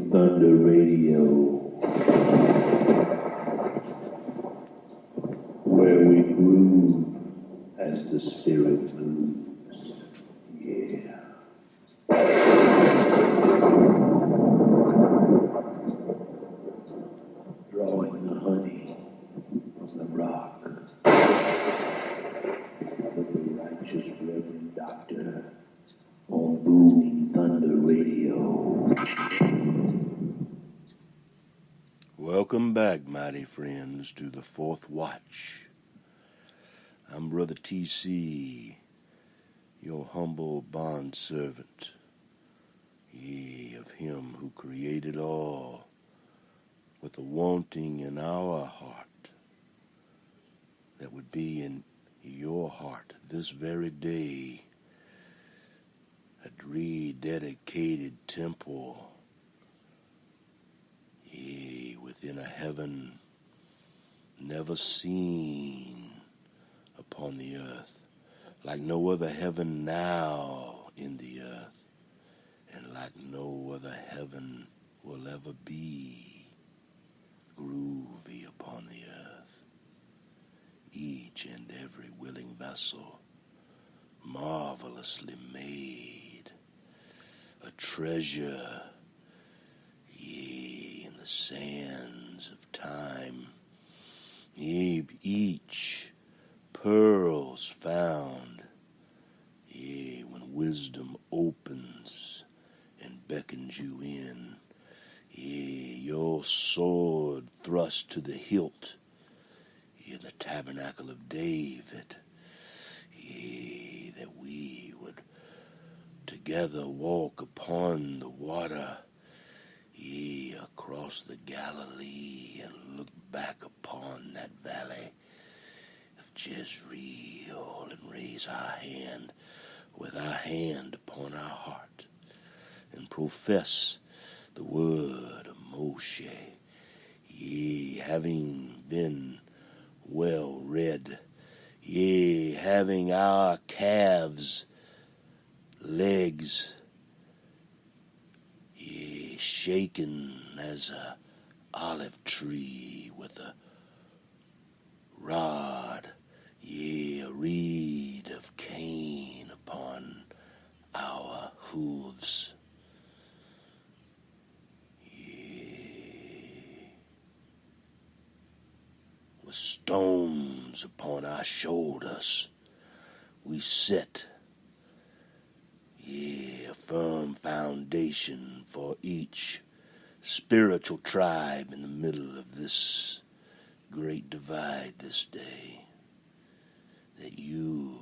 booming thunder radio, where we groove as the spirit moves. Yeah. Drawing the honey from the rock with the righteous Reverend Doctor on booming thunder radio. Welcome back, mighty friends, to the Fourth Watch. I'm Brother T.C., your humble bondservant, of him who created all, with a wanting in our heart that would be in your heart this very day, a rededicated temple, within a heaven never seen upon the earth, like no other heaven now in the earth, and like no other heaven will ever be, groovy upon the earth. Each and every willing vessel, marvelously made, a treasure, in the sands of time, each pearls found, when wisdom opens and beckons you in, your sword thrust to the hilt, in the tabernacle of David, that we would together walk upon the water, across the Galilee, and look back upon that valley of Jezreel, and raise our hand with our hand upon our heart, and profess the word of Moshe, having been well read, having our calves' legs, shaken as a olive tree with a rod, a reed of cane upon our hooves. With stones upon our shoulders, we sit, a firm foundation for each spiritual tribe in the middle of this great divide this day, that you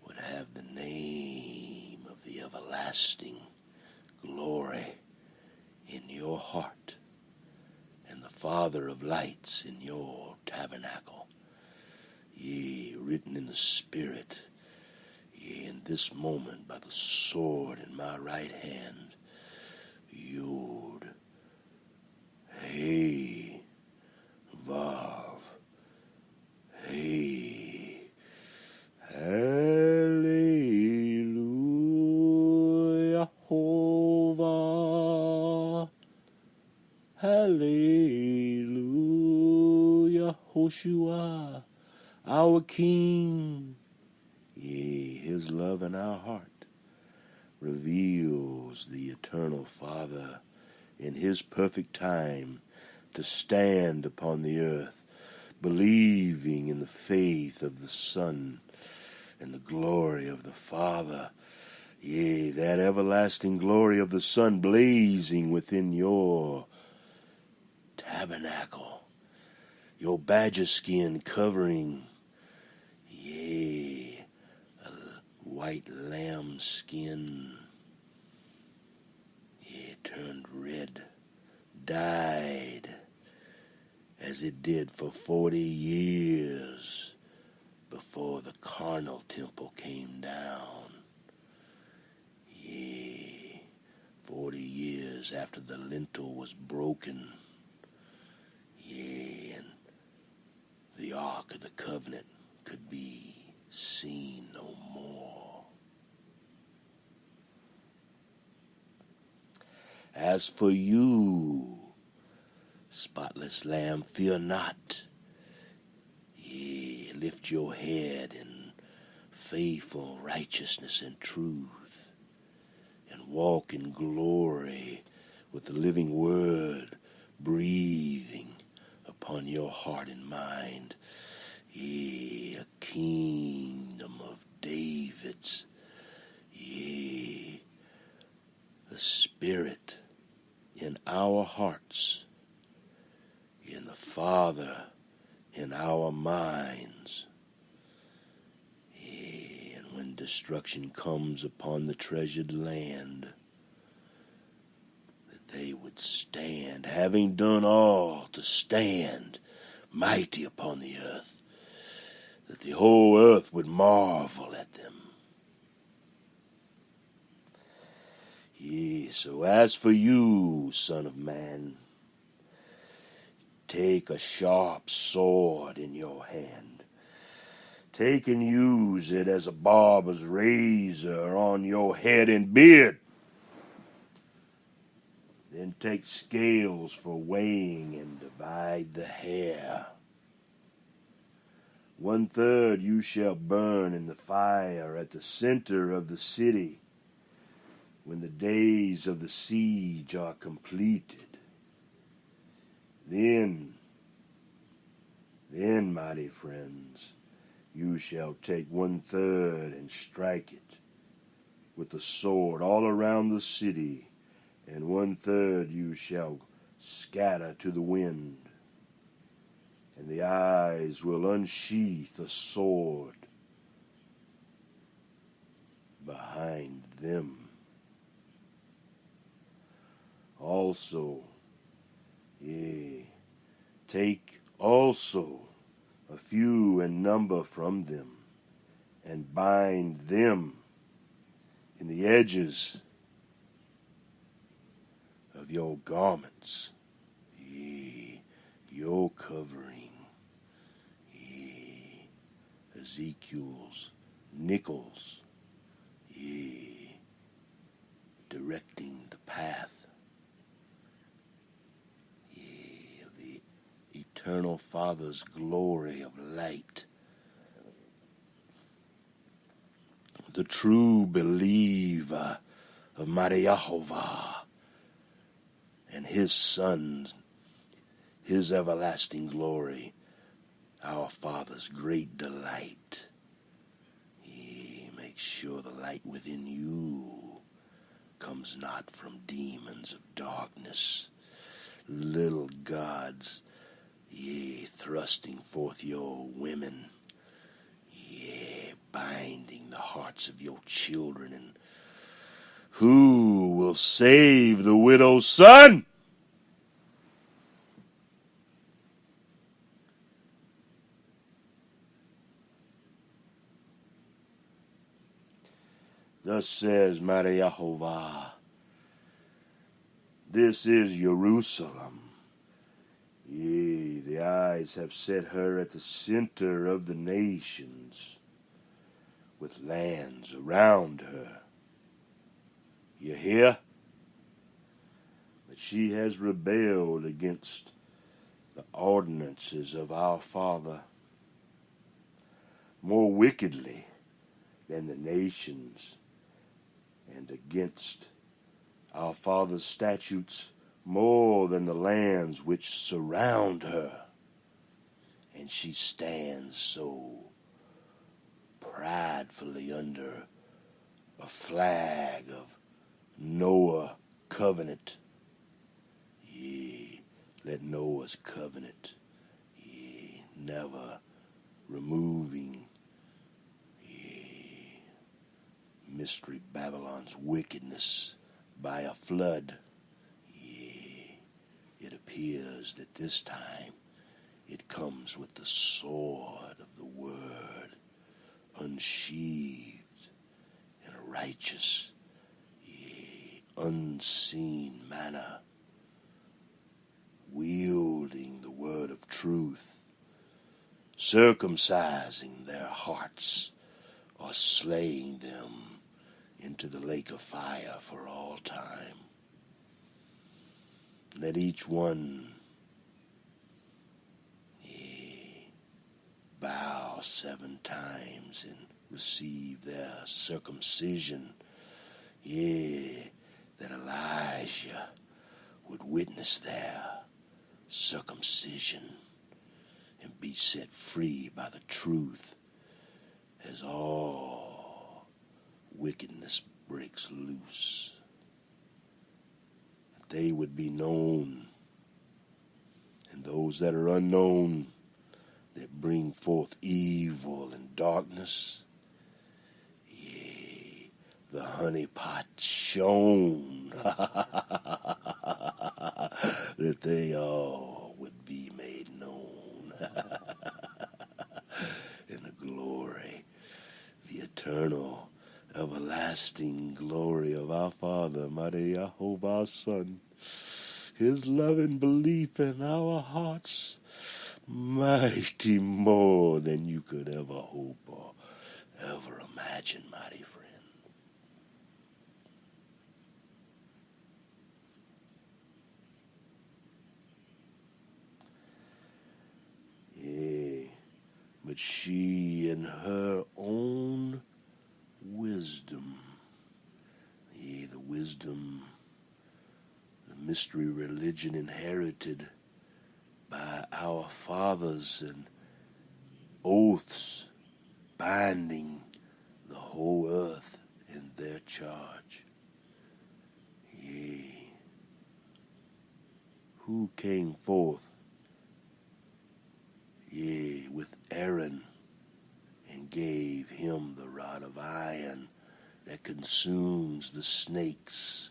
would have the name of the everlasting glory in your heart, and the Father of lights in your tabernacle, written in the Spirit, in this moment by the sword in my right hand, Yod, Hey, Vav, Hey, Hallelujah, Hova, Hallelujah, YeHoShUa, our King. His love in our heart reveals the eternal Father in his perfect time to stand upon the earth, believing in the faith of the Son and the glory of the Father. That everlasting glory of the Son blazing within your tabernacle, your badger skin covering, white lamb skin, turned red, dyed as it did for 40 years before the carnal temple came down. 40 years after the lintel was broken, and the Ark of the Covenant could be seen no more. As for you, spotless lamb, fear not. Yea, lift your head in faithful righteousness and truth, and walk in glory with the living word breathing upon your heart and mind. Yea, a kingdom of David's. Yea, the Spirit in our hearts, in the Father in our minds. Yea, and when destruction comes upon the treasured land, that they would stand, having done all to stand mighty upon the earth, that the whole earth would marvel at them. Yea, so as for you, Son of Man, take a sharp sword in your hand. Take and use it as a barber's razor on your head and beard. Then take scales for weighing and divide the hair. 1/3 you shall burn in the fire at the center of the city when the days of the siege are completed. Then, mighty friends, you shall take 1/3 and strike it with the sword all around the city, and 1/3 you shall scatter to the wind. And the eyes will unsheath a sword behind them. Also, yea, take also a few in number from them, and bind them in the edges of your garments, yea, your covering, yea, EzekiEL's nickels, yea, directing the path, yea, of the eternal Father's glory of light. The true believer of mighty YeHoShUa and his Son, his everlasting glory, our Father's great delight. He makes sure the light within you comes not from demons of darkness, little gods, yea, thrusting forth your women, yea, binding the hearts of your children. And who will save the widow's son? Thus says mighty YeHoShUa, this is Jerusalem. Yea, the eyes have set her at the center of the nations, with lands around her. You hear? But she has rebelled against the ordinances of our Father more wickedly than the nations, and against our Father's statutes more than the lands which surround her. And she stands so pridefully under a flag of Noah covenant. Yea, let Noah's covenant, yea, never removing, yea, mystery Babylon's wickedness by a flood. Yea, it appears that this time it comes with the sword of the word, unsheathed in a righteous, yea, unseen manner, wielding the word of truth, circumcising their hearts, or slaying them into the lake of fire for all time. Let each one bow 7 times and receive their circumcision. That Elijah would witness their circumcision and be set free by the truth as all wickedness breaks loose. That they would be known, and those that are unknown, that bring forth evil and darkness, the honeypot shone, that they all would be made known in the glory, the eternal, everlasting glory of our Father, mighty Jehovah's Son, His loving belief in our hearts, mighty more than you could ever hope or ever imagine, mighty friend. But she in her own wisdom, the wisdom, the mystery religion inherited by our fathers and oaths binding the whole earth in their charge. Who came forth, with Aaron, and gave him the rod of iron that consumes the snakes,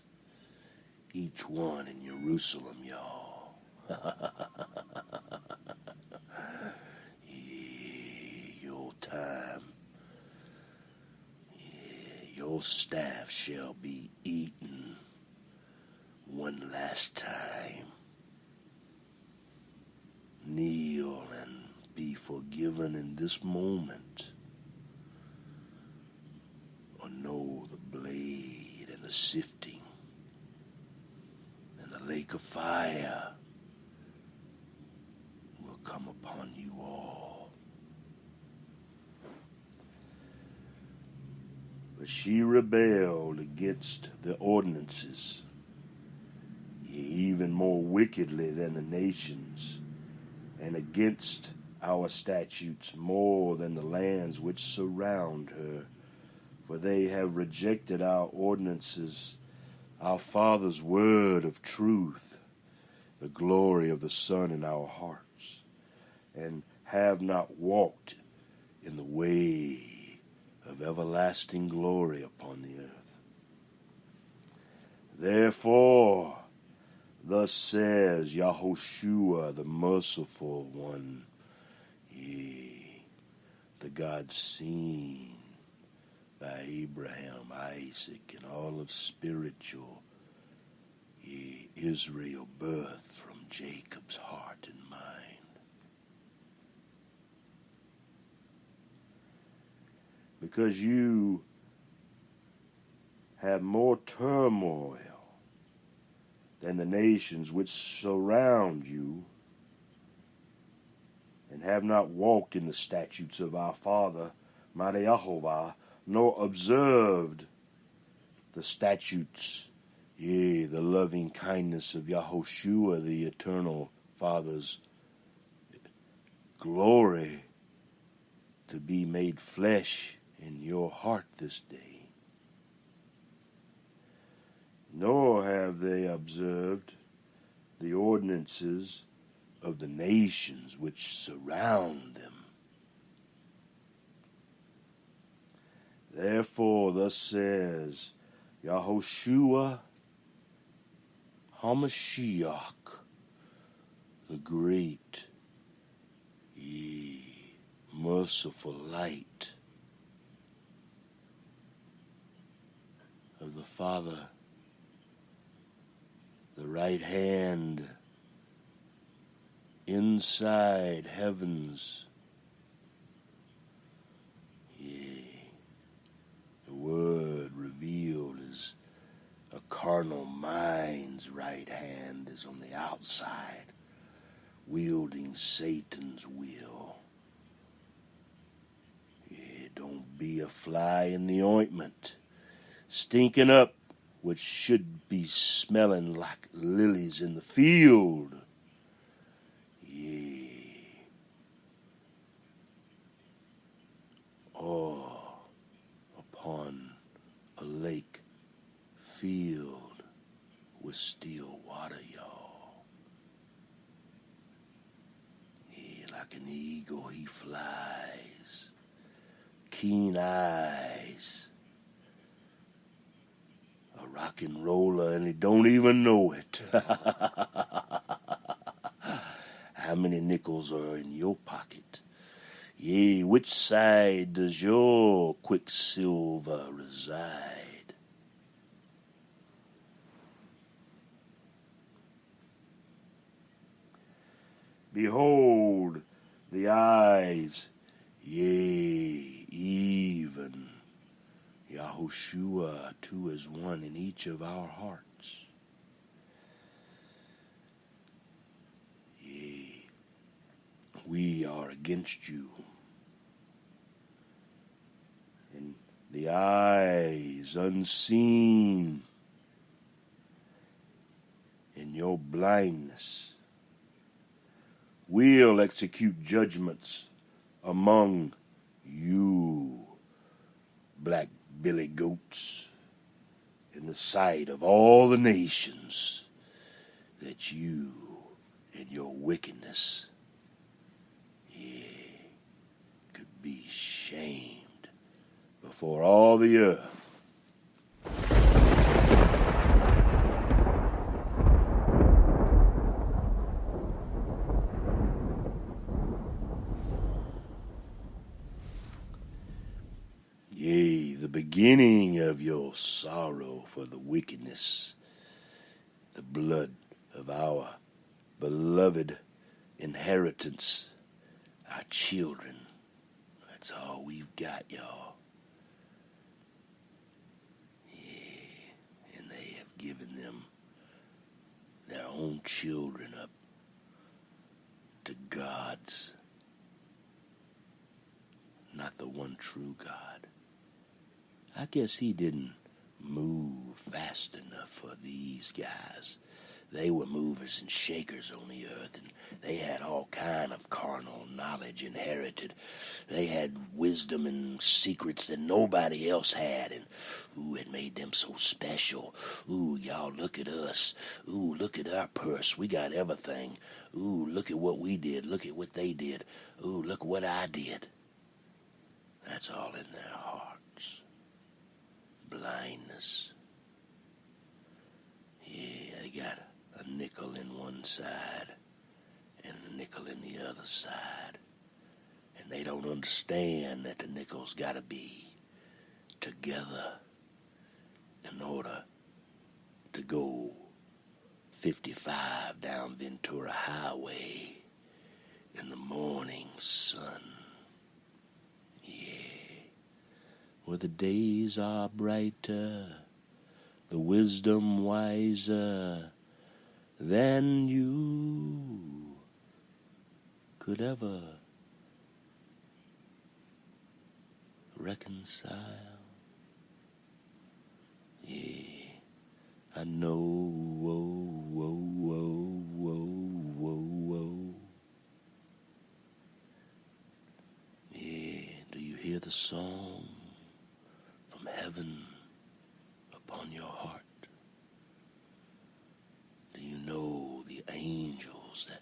each one in Jerusalem, y'all. Your time, your staff shall be eaten one last time. Kneel and be forgiven in this moment, or know the blade and the sifting and the lake of fire will come upon you all. But she rebelled against the ordinances, even more wickedly than the nations, and against our statutes more than the lands which surround her. For they have rejected our ordinances, our Father's word of truth, the glory of the Son in our hearts, and have not walked in the way of everlasting glory upon the earth. Therefore, thus says YeHoShUa, the merciful one, the God seen by Abraham, Isaac, and all of spiritual Israel birth from Jacob's heart and mind. Because you have more turmoil than the nations which surround you, and have not walked in the statutes of our Father, mighty Jehovah, nor observed the statutes, the loving kindness of YeHoShUa, the eternal Father's glory to be made flesh in your heart this day. Nor have they observed the ordinances of the nations which surround them. Therefore, thus says YeHoShUa HaMashiach, the great, merciful light of the Father, the right hand inside heavens, the word revealed is a carnal mind's right hand is on the outside, wielding Satan's will. Yeah, don't be a fly in the ointment, stinking up what should be smelling like lilies in the field. Yeah. Or upon a lake filled with still water, y'all. Yeah, like an eagle he flies, keen eyes, a rock and roller, and he don't even know it. How many nickels are in your pocket? Yea, which side does your quicksilver reside? Behold the eyes, yea, even YeHoShUa, two as one in each of our hearts. Yea, we are against you. And the eyes unseen in your blindness will execute judgments among you, black billy goats, in the sight of all the nations, that you in your wickedness, could be shamed before all the earth. Yea, the beginning of your sorrow for the wickedness, the blood of our beloved inheritance, our children. That's all we've got, y'all. Yeah, and they have given them their own children up to gods, not the one true God. I guess he didn't move fast enough for these guys. They were movers and shakers on the earth, and they had all kind of carnal knowledge inherited. They had wisdom and secrets that nobody else had, and it made them so special. Y'all, look at us. Look at our purse. We got everything. Look at what we did. Look at what they did. Look what I did. That's all in their hearts. Blindness. Yeah, they got a nickel in one side and a nickel in the other side. And they don't understand that the nickel's got to be together in order to go 55 down Ventura Highway in the morning sun. Yeah. Where the days are brighter, the wisdom wiser than you could ever reconcile. Yeah, I know, whoa, whoa, whoa, whoa, whoa, whoa. Yeah, do you hear the song from heaven upon your heart? Do you know the angels that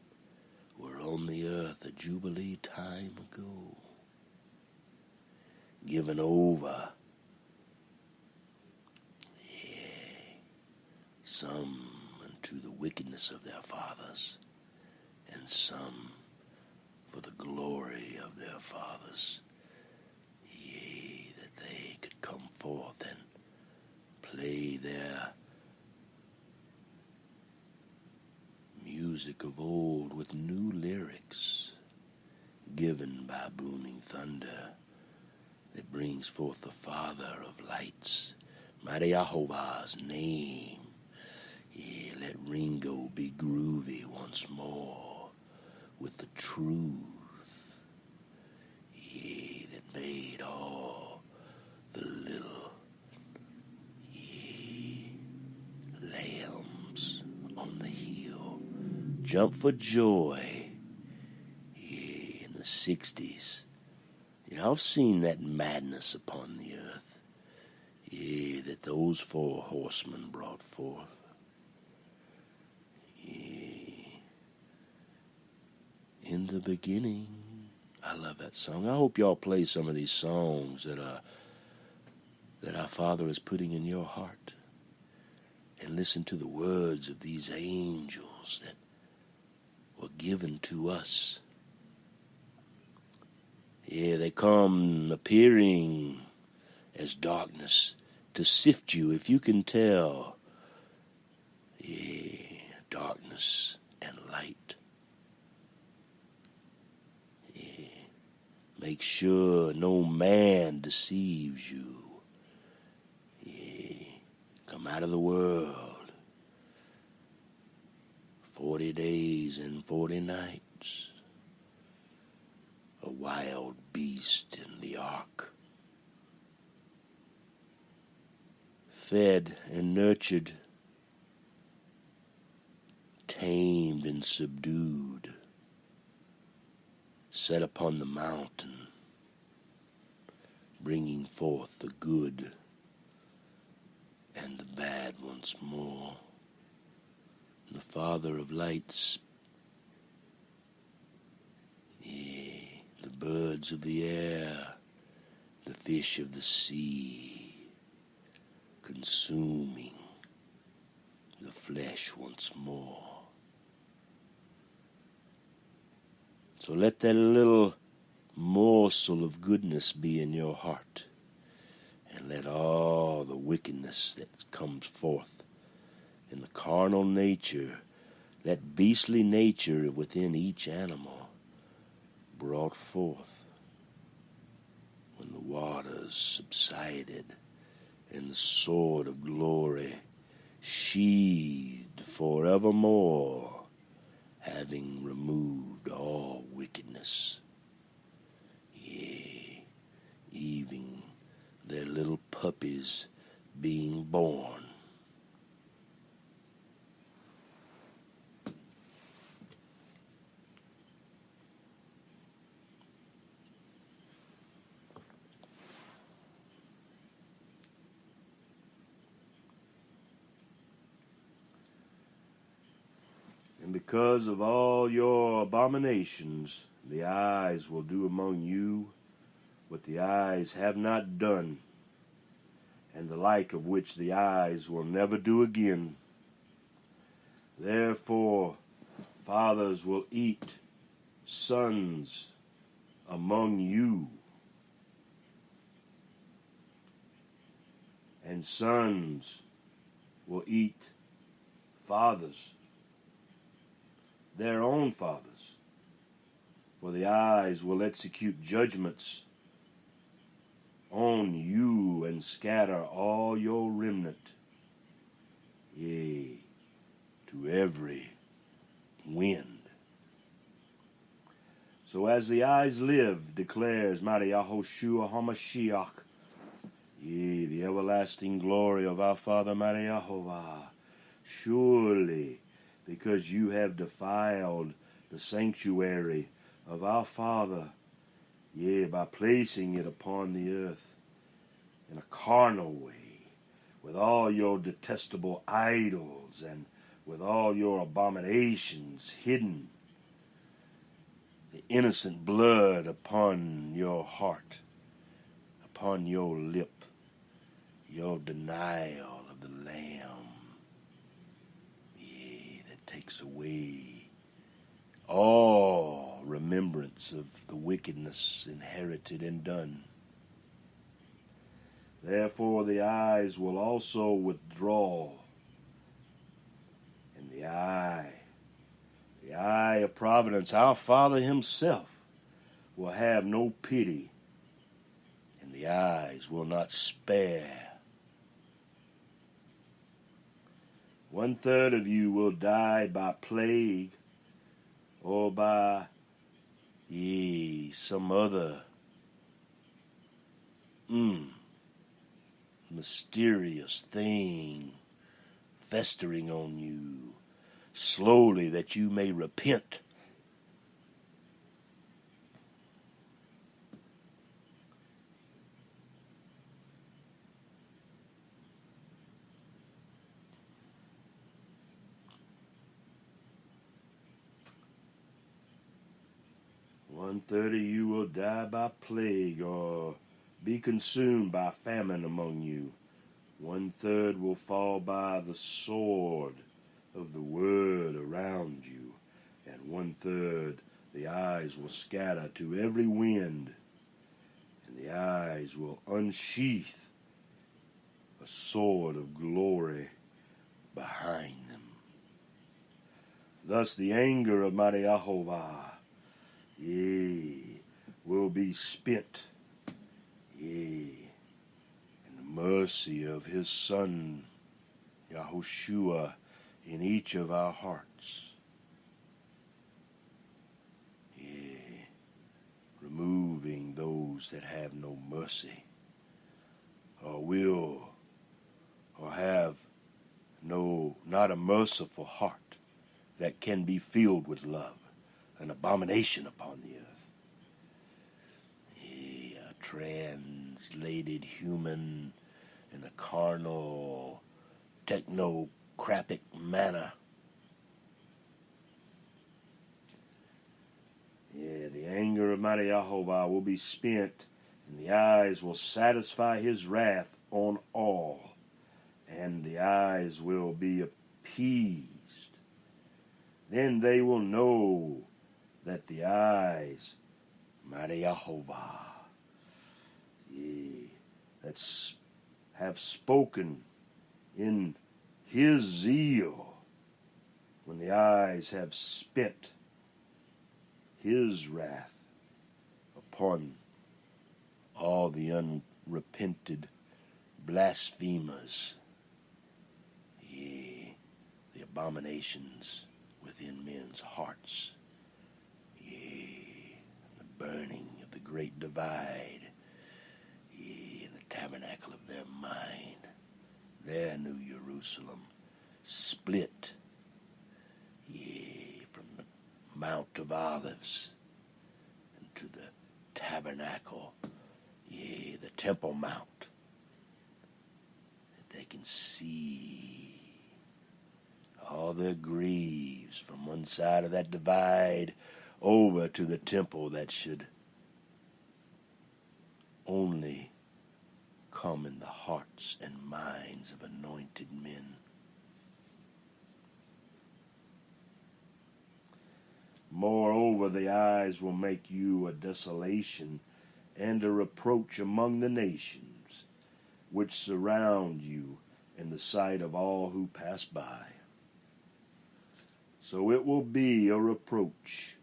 were on the earth a Jubilee time ago, given over, some unto the wickedness of their fathers, and some for the glory of their fathers, that they could come forth and play their music of old with new lyrics given by booming thunder that brings forth the Father of lights, mighty Jehovah's name, Ringo be groovy once more with the truth, yeah, that made all the little, yeah, lambs on the hill jump for joy, yeah, in the 60s. Yeah, I've seen that madness upon the earth, yeah, that those 4 horsemen brought forth. In the beginning. I love that song. I hope y'all play some of these songs that our Father is putting in your heart. And listen to the words of these angels that were given to us. Yeah, they come appearing as darkness to sift you, if you can tell. Yeah, darkness and light. Make sure no man deceives you. Yeah. Come out of the world. 40 days and 40 nights. A wild beast in the ark. Fed and nurtured. Tamed and subdued. Set upon the mountain, bringing forth the good and the bad once more. The Father of lights, yeah, the birds of the air, the fish of the sea, consuming the flesh once more. So let that little morsel of goodness be in your heart, and let all the wickedness that comes forth in the carnal nature, that beastly nature within each animal, brought forth when the waters subsided and the sword of glory sheathed forevermore, having removed all wickedness, yea, even their little puppies being born. And because of all your abominations, the eyes will do among you what the eyes have not done, and the like of which the eyes will never do again. Therefore, fathers will eat sons among you, and sons will eat fathers, their own fathers, for the eyes will execute judgments on you and scatter all your remnant, yea, to every wind. So as the eyes live, declares mighty YeHoShUa HaMashiach, yea, the everlasting glory of our Father, mighty Yehovah, surely because you have defiled the sanctuary of our Father, yea, by placing it upon the earth in a carnal way, with all your detestable idols and with all your abominations hidden, the innocent blood upon your heart, upon your lip, your denial of the Lamb, yea, that takes away all remembrance of the wickedness inherited and done. Therefore the eyes will also withdraw, and the eye of providence, our Father himself, will have no pity, and the eyes will not spare 1/3 of you will die by plague or by some other mysterious thing festering on you slowly that you may repent. One-third of you will die by plague or be consumed by famine among you. 1/3 will fall by the sword of the word around you, and 1/3 the eyes will scatter to every wind, and the eyes will unsheath a sword of glory behind them. Thus the anger of mighty YeHoShUa, will be spent, and the mercy of his Son, YeHoShUa, in each of our hearts. Removing those that have no mercy, or will, or have not a merciful heart that can be filled with love, an abomination upon the earth. A translated human in a carnal, technocratic manner. The anger of mighty YeHoShUa will be spent, and the eyes will satisfy his wrath on all, and the eyes will be appeased. Then they will know that the eyes, mighty YeHoShUa, that have spoken in his zeal, when the eyes have spent his wrath upon all the unrepented blasphemers, the abominations within men's hearts, the burning of the great divide, in the tabernacle of their mind, their New Jerusalem, split, from the Mount of Olives into the tabernacle, the Temple Mount, that they can see all their griefs from one side of that divide over to the temple that should only come in the hearts and minds of anointed men. Moreover, the eyes will make you a desolation and a reproach among the nations which surround you in the sight of all who pass by. So it will be a reproach,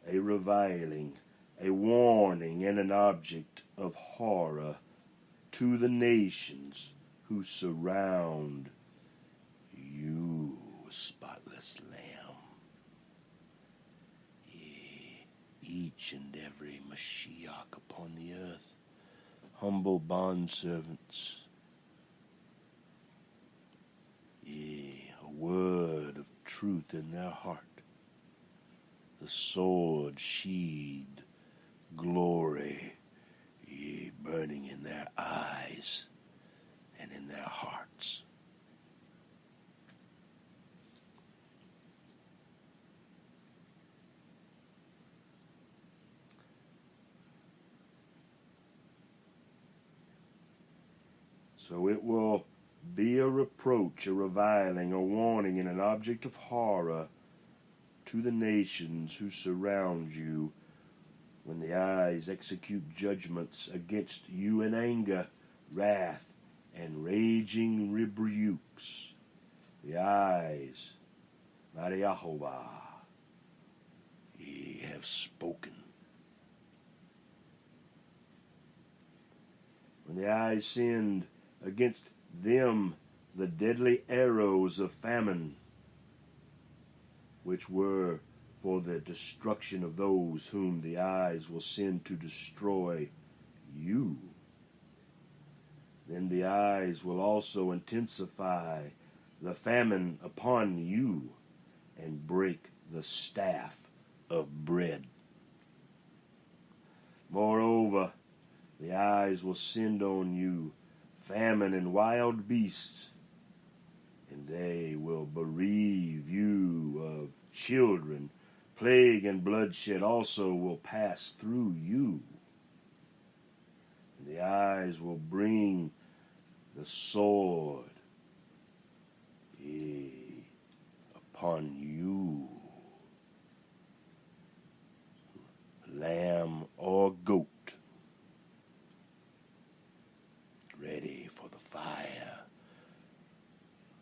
a reviling, a warning, and an object of horror to the nations who surround you, spotless Lamb. Each and every Mashiach upon the earth, humble bondservants, a word of truth in their heart, the sword sheathed glory, burning in their eyes and in their hearts. So it will be a reproach, a reviling, a warning, and an object of horror to the nations who surround you when the eyes execute judgments against you in anger, wrath, and raging rebukes. The eyes, mighty YeHoShUa, ye have spoken. When the eyes sinned against them the deadly arrows of famine, which were for the destruction of those whom the eyes will send to destroy you. Then the eyes will also intensify the famine upon you and break the staff of bread. Moreover, the eyes will send on you famine and wild beasts, and they will bereave you of children. Plague and bloodshed also will pass through you. And the eyes will bring the sword upon you. Lamb or goat, ready for the fire.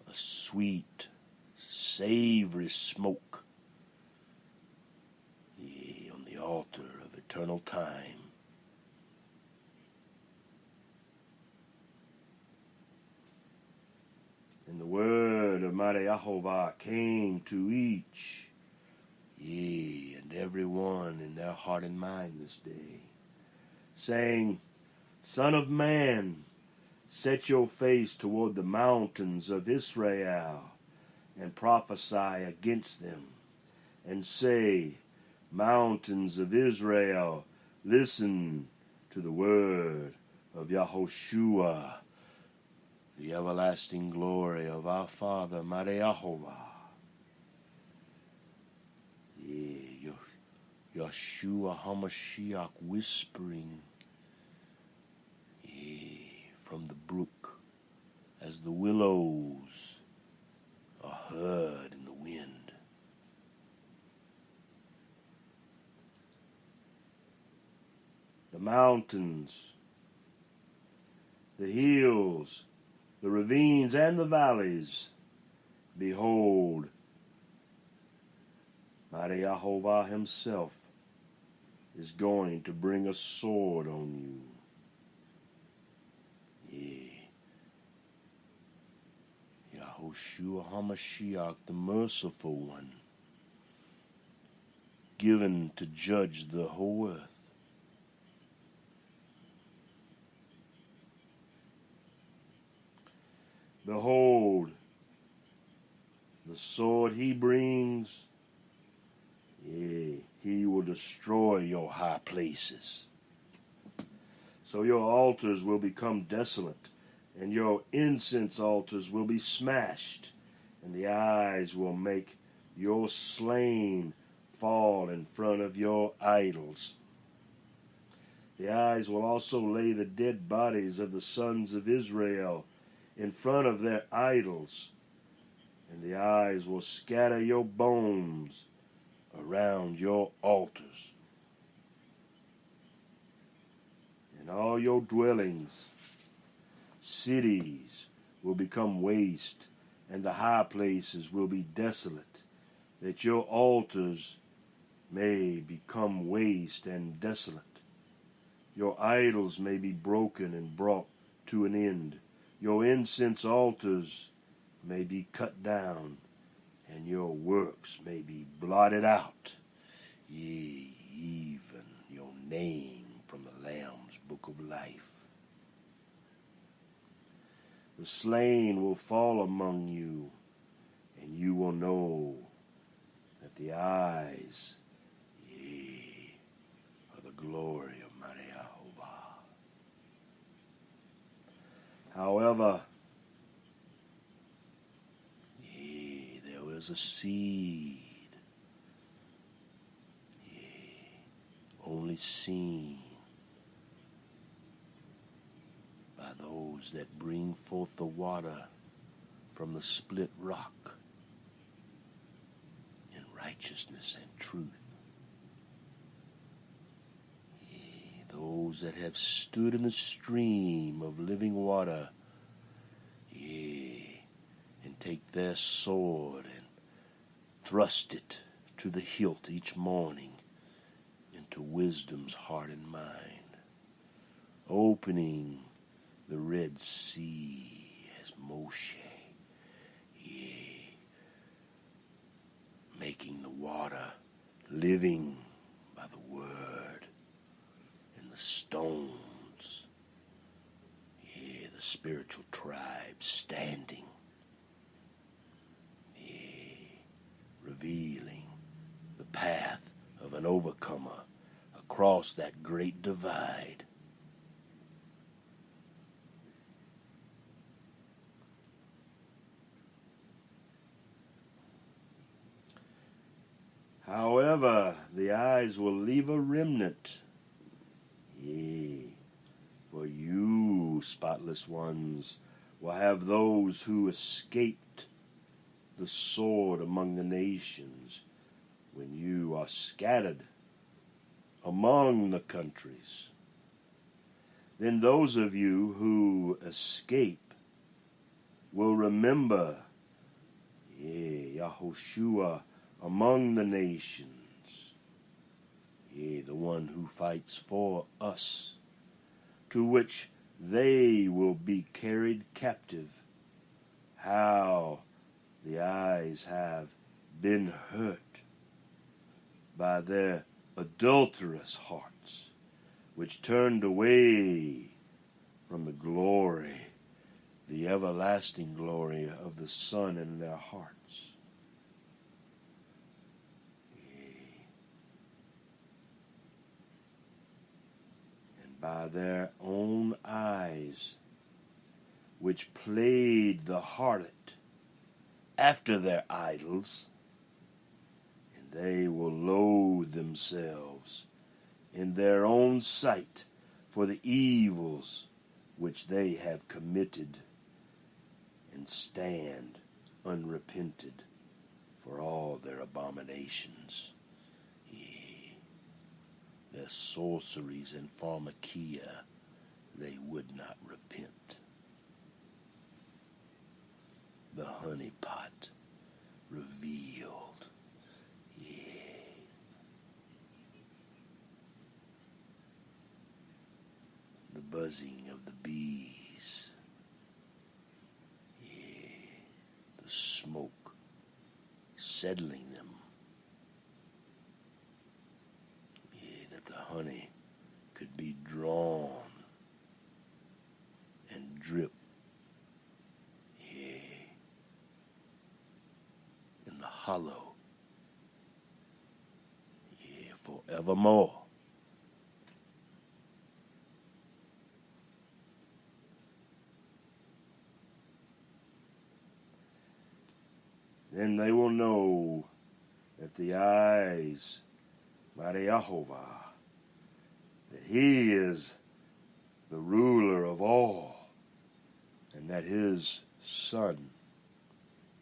A sweet, savory smoke, on the altar of eternal time. And the word of mighty Yehovah came to each, and every one in their heart and mind this day, saying, Son of man, set your face toward the mountains of Israel, and prophesy against them, and say, Mountains of Israel, listen to the word of YeHoShUa, the everlasting glory of our Father, mighty Yehovah. Yeshua HaMashiach whispering from the brook as the willows are heard in the wind. The mountains, the hills, the ravines, and the valleys, behold, mighty Yehovah himself is going to bring a sword on you. YeHoShUa HaMashiach, the merciful one, given to judge the whole earth. Behold, the sword he brings, he will destroy your high places. So your altars will become desolate, and your incense altars will be smashed, and the eyes will make your slain fall in front of your idols. The eyes will also lay the dead bodies of the sons of Israel in front of their idols, and the eyes will scatter your bones around your altars. And all your dwellings, cities, will become waste, and the high places will be desolate, that your altars may become waste and desolate. Your idols may be broken and brought to an end. Your incense altars may be cut down, and your works may be blotted out, even your name from the Lamb's book of life. The slain will fall among you, and you will know that the eyes, are the glory of mighty Yehovah. However, there is a seed, only seen by those that bring forth the water from the split rock in righteousness and truth. Those that have stood in the stream of living water, and take their sword and thrust it to the hilt each morning into wisdom's heart and mind, opening the Red Sea as Moshe living by the word, and the stones, the spiritual tribe standing, revealing the path of an overcomer across that great divide. However, the eyes will leave a remnant. Yea, for you, spotless ones, will have those who escaped the sword among the nations when you are scattered among the countries. Then those of you who escape will remember, YeHoShUa among the nations, the one who fights for us, to which they will be carried captive. How the eyes have been hurt by their adulterous hearts, which turned away from the glory, the everlasting glory of the Son in their hearts. And by their own eyes, which played the harlot after their idols, and they will loathe themselves in their own sight for the evils which they have committed, and stand unrepented for all their abominations, their sorceries and pharmakia. They would not repent. The honeypot revealed, the buzzing of the bees, the smoke settling them, that the honey could be drawn and drip in the hollow, forevermore. Then they will know that the eyes by the Yehovah, that He is the ruler of all, and that His Son,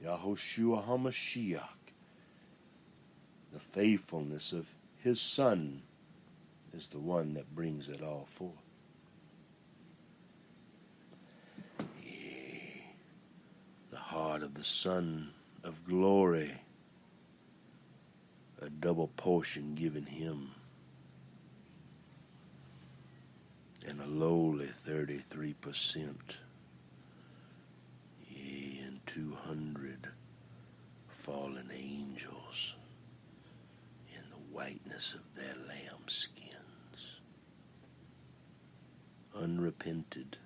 YeHoShUa HaMashiach, the faithfulness of His Son, is the one that brings it all forth. The heart of the Son of glory, a double portion given Him, and a lowly 33%, and 200 fallen angels in the whiteness of their lambskins, unrepented,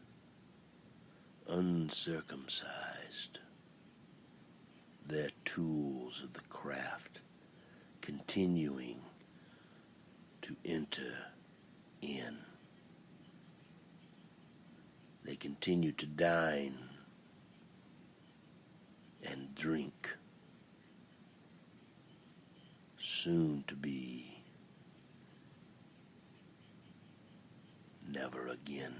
uncircumcised, their tools of the craft continuing to enter in. They continue to dine and drink, soon to be never again.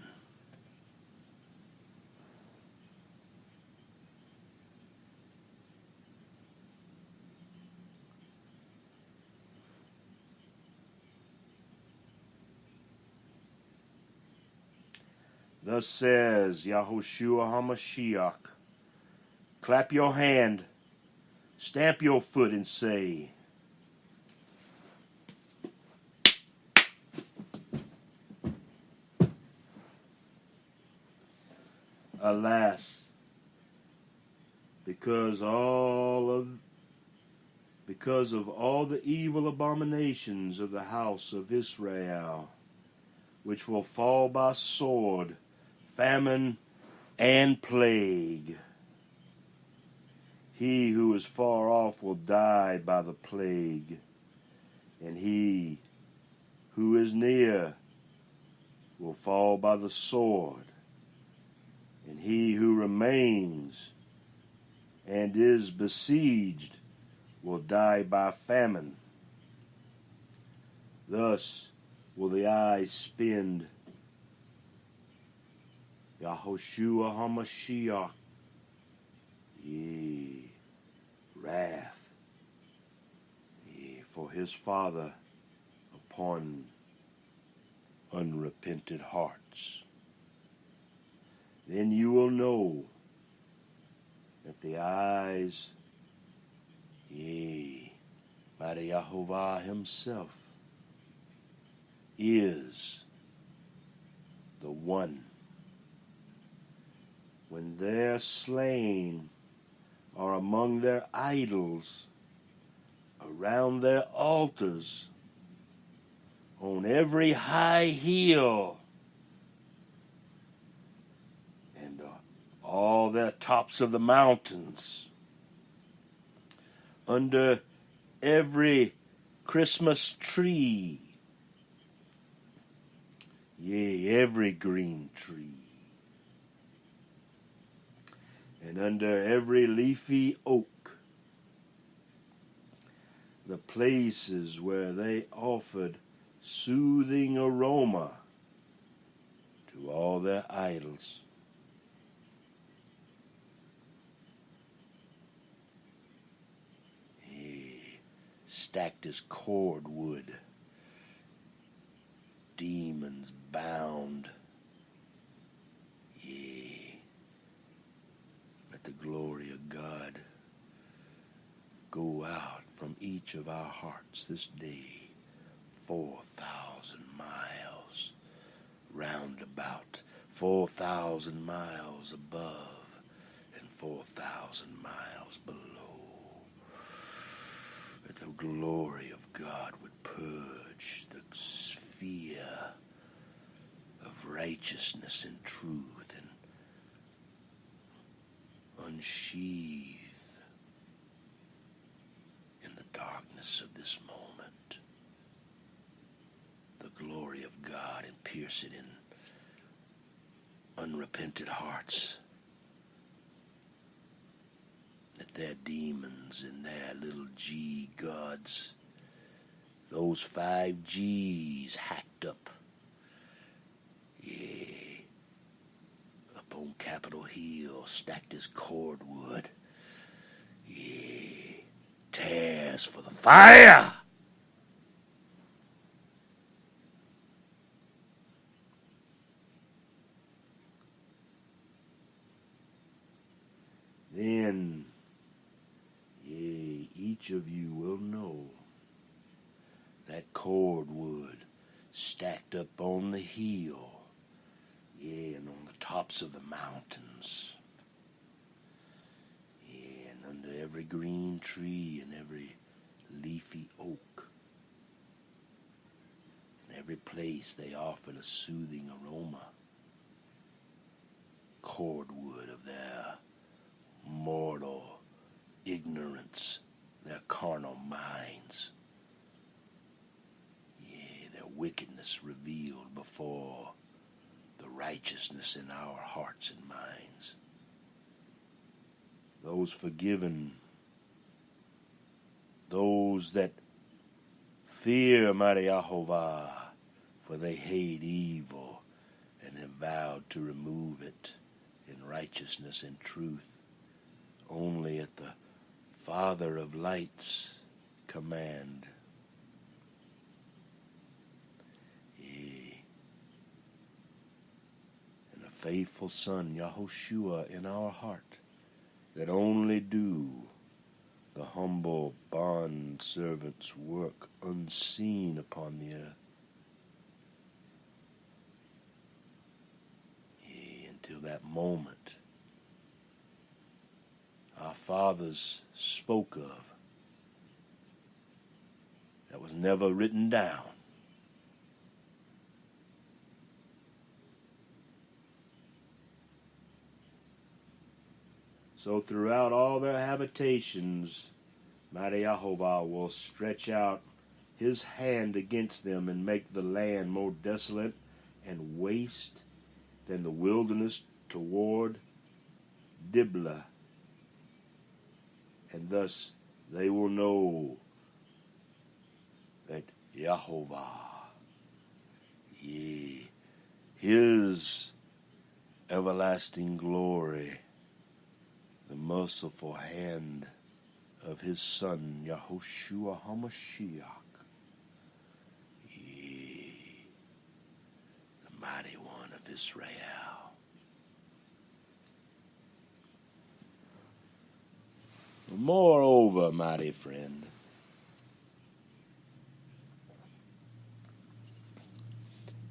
Thus says YeHoShUa HaMashiach, clap your hand, stamp your foot, and say, alas, because all of because of all the evil abominations of the house of Israel, which will fall by sword, famine, and plague. He who is far off will die by the plague, and he who is near will fall by the sword, and he who remains and is besieged will die by famine. Thus will the eyes spend YeHoShUa HaMashiach, wrath, for his Father upon unrepented hearts. Then you will know that the eyes, mighty Yahovah himself, is the one. When their slain are among their idols, around their altars, on every high hill, and all their tops of the mountains, under every Christmas tree, yea, every green tree, and under every leafy oak, the places where they offered soothing aroma to all their idols. He stacked as cordwood, demons bound. Let the glory of God go out from each of our hearts this day, 4,000 miles round about, 4,000 miles above, and 4,000 miles below. That the glory of God would purge the sphere of righteousness and truth and unsheath in the darkness of this moment the glory of God and pierce it in unrepented hearts, that their demons and their little G gods, those 5 G's hacked up, up on Capitol Hill, stacked as cordwood, tears for the fire. Then, each of you will know that cordwood stacked up on the hill, and on the tops of the mountains, and under every green tree and every leafy oak, and every place they offered a soothing aroma, cordwood of their mortal ignorance, their carnal minds, their wickedness revealed before the righteousness in our hearts and minds. Those forgiven, those that fear mighty Yahovah, for they hate evil and have vowed to remove it in righteousness and truth only at the Father of Light's command. And a faithful Son, YeHoShUa, in our heart, that only do the humble bond servant's work unseen upon the earth. Until that moment our fathers spoke of, was never written down. So throughout all their habitations, mighty Yehovah will stretch out his hand against them and make the land more desolate and waste than the wilderness toward Diblah. And thus they will know that Yehovah, his everlasting glory, the merciful hand of his son, YeHoShUa HaMashiach, the mighty one of Israel. Moreover, mighty friend,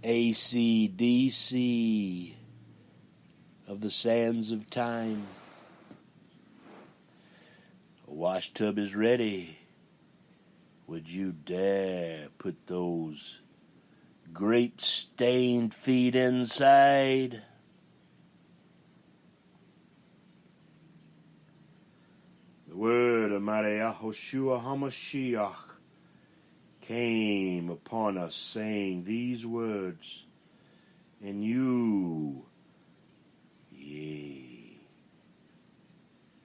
ACDC of the sands of time, a wash tub is ready. Would you dare put those grape-stained feet inside? The word of mighty YeHoShUa HaMashiach came upon us, saying these words, and you,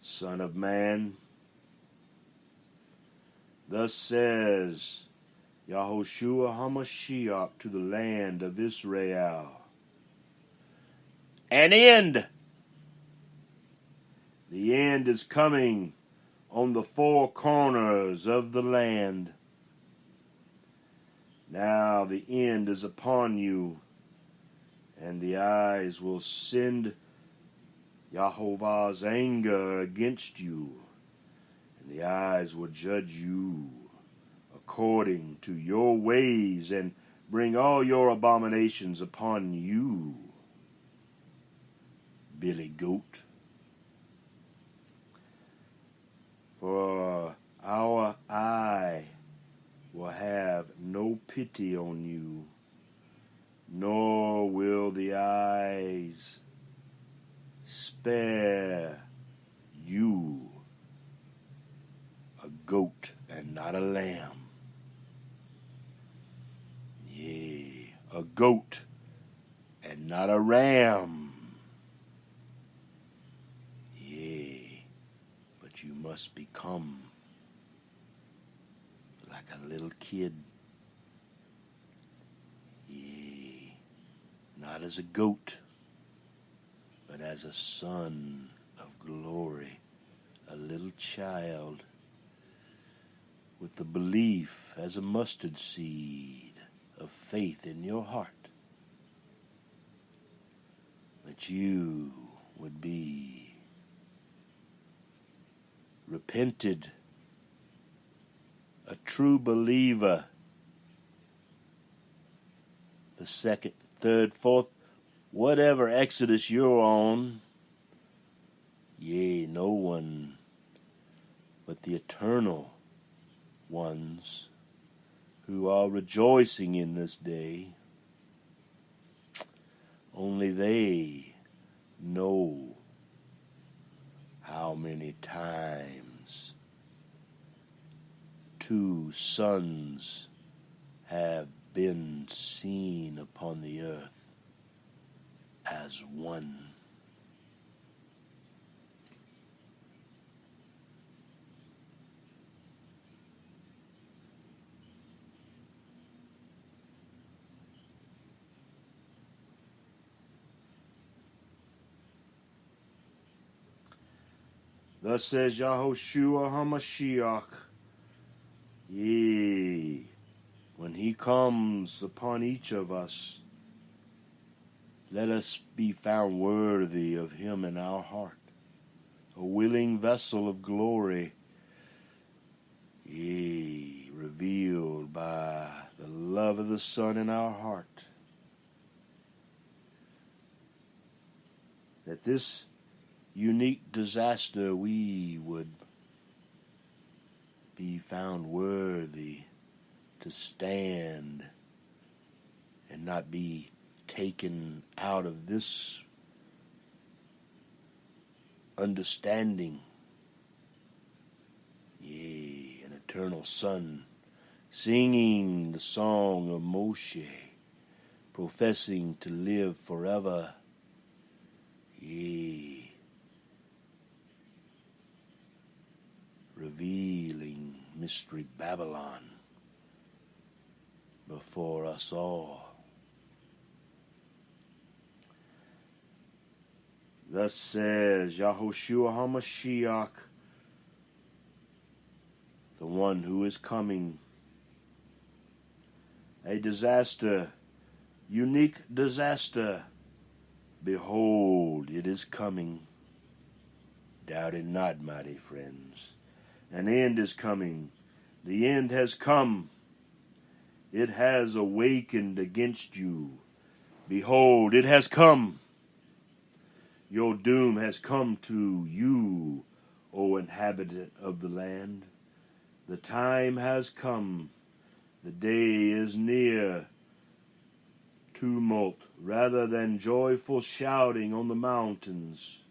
Son of man, thus says YeHoShUa HaMashiach to the land of Israel, an end. The end is coming on the four corners of the land. Now the end is upon you, and the eyes will send Yehovah's anger against you, and the eyes will judge you according to your ways and bring all your abominations upon you, Billy Goat. For our eye will have no pity on you, nor will the eyes spare you, a goat and not a lamb. Yea, a goat and not a ram. Yea, but you must become like a little kid. Yea, not as a goat, but as a son of glory, a little child with the belief as a mustard seed of faith in your heart that you would be repented, a true believer, the second, third, fourth, whatever Exodus you're on. Yea, no one but the eternal ones who are rejoicing in this day. Only they know how many times two sons have been seen upon the earth as one. Thus says YeHoShUa HaMashiach, yea, when he comes upon each of us, let us be found worthy of him in our heart, a willing vessel of glory, yea, revealed by the love of the Son in our heart, that this unique disaster we would be found worthy to stand and not be taken out of this understanding. Yea, an eternal Son, singing the song of Moshe, professing to live forever. Yea, revealing mystery Babylon before us all. Thus says YeHoShUa HaMashiach, the one who is coming. A disaster, unique disaster. Behold, it is coming. Doubt it not, mighty friends. An end is coming. The end has come. It has awakened against you. Behold, it has come. Your doom has come to you, O inhabitant of the land. The time has come. The day is near. Tumult rather than joyful shouting on the mountains.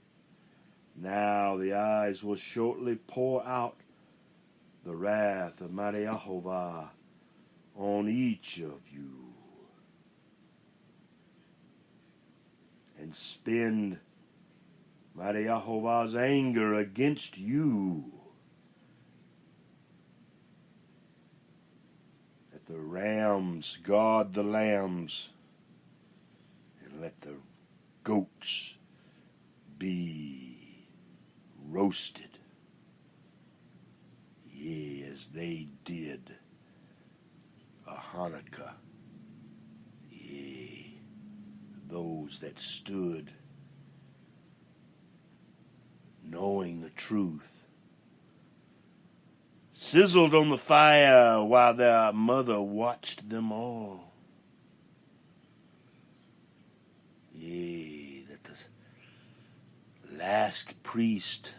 Now the eyes will shortly pour out the wrath of mighty Yehovah on each of you, and spend mighty Yehovah's anger against you. Let the rams guard the lambs, and let the goats be roasted, yea, as they did a Hanukkah, yea, those that stood knowing the truth, sizzled on the fire while their mother watched them all. Yea, that the last priest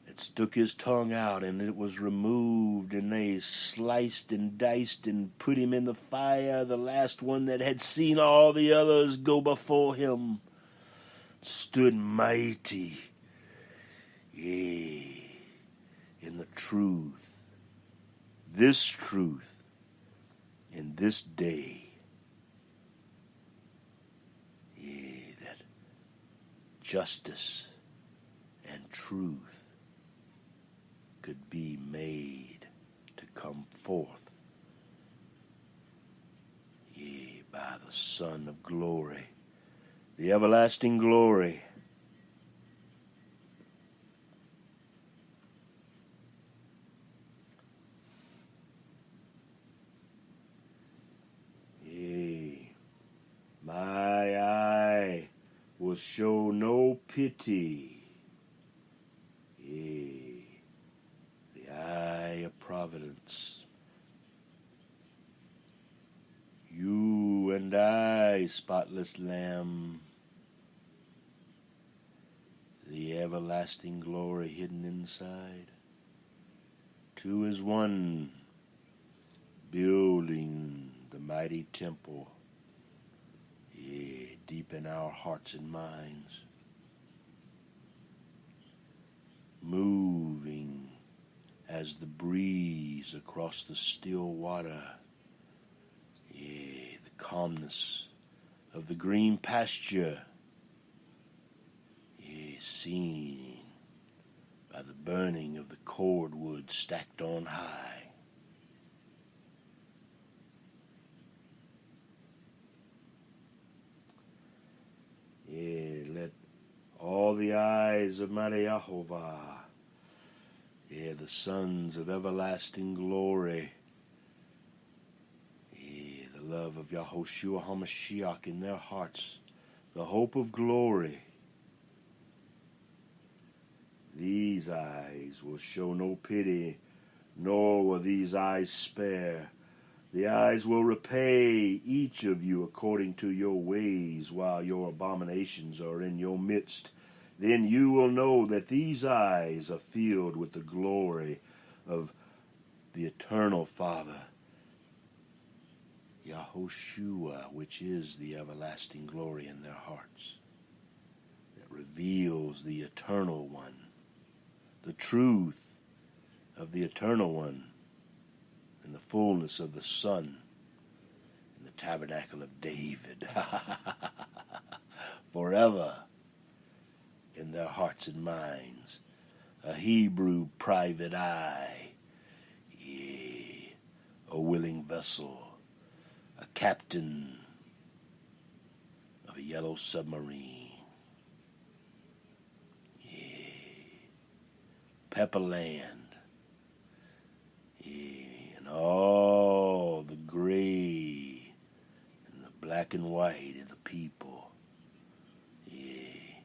that stuck his tongue out and it was removed and they sliced and diced and put him in the fire, the last one that had seen all the others go before him, stood mighty, yea, in the truth, in this day, yea, that justice and truth could be made to come forth, yea, by the Son of glory, the everlasting glory. Yea, my eye will show no pity. Yea, the eye of providence. You and I, spotless lamb, the everlasting glory hidden inside. Two is one, building the mighty temple, yea, deep in our hearts and minds, moving as the breeze across the still water, yea, the calmness of the green pasture, yea, seen by the burning of the cordwood stacked on high. Yea, let all the eyes of mighty Yehovah, yea, the sons of everlasting glory, yea, the love of YeHoShUa HaMashiach in their hearts, the hope of glory. These eyes will show no pity, nor will these eyes spare. The eyes will repay each of you according to your ways while your abominations are in your midst. Then you will know that these eyes are filled with the glory of the eternal Father, YeHoShUa, which is the everlasting glory in their hearts, that reveals the eternal one, the truth of the eternal one, and the fullness of the Son in the tabernacle of David, forever in their hearts and minds, a Hebrew private eye, yea, a willing vessel, a captain of a yellow submarine, yea, Pepperland, yea, and all the gray and the black and white of the people, yea,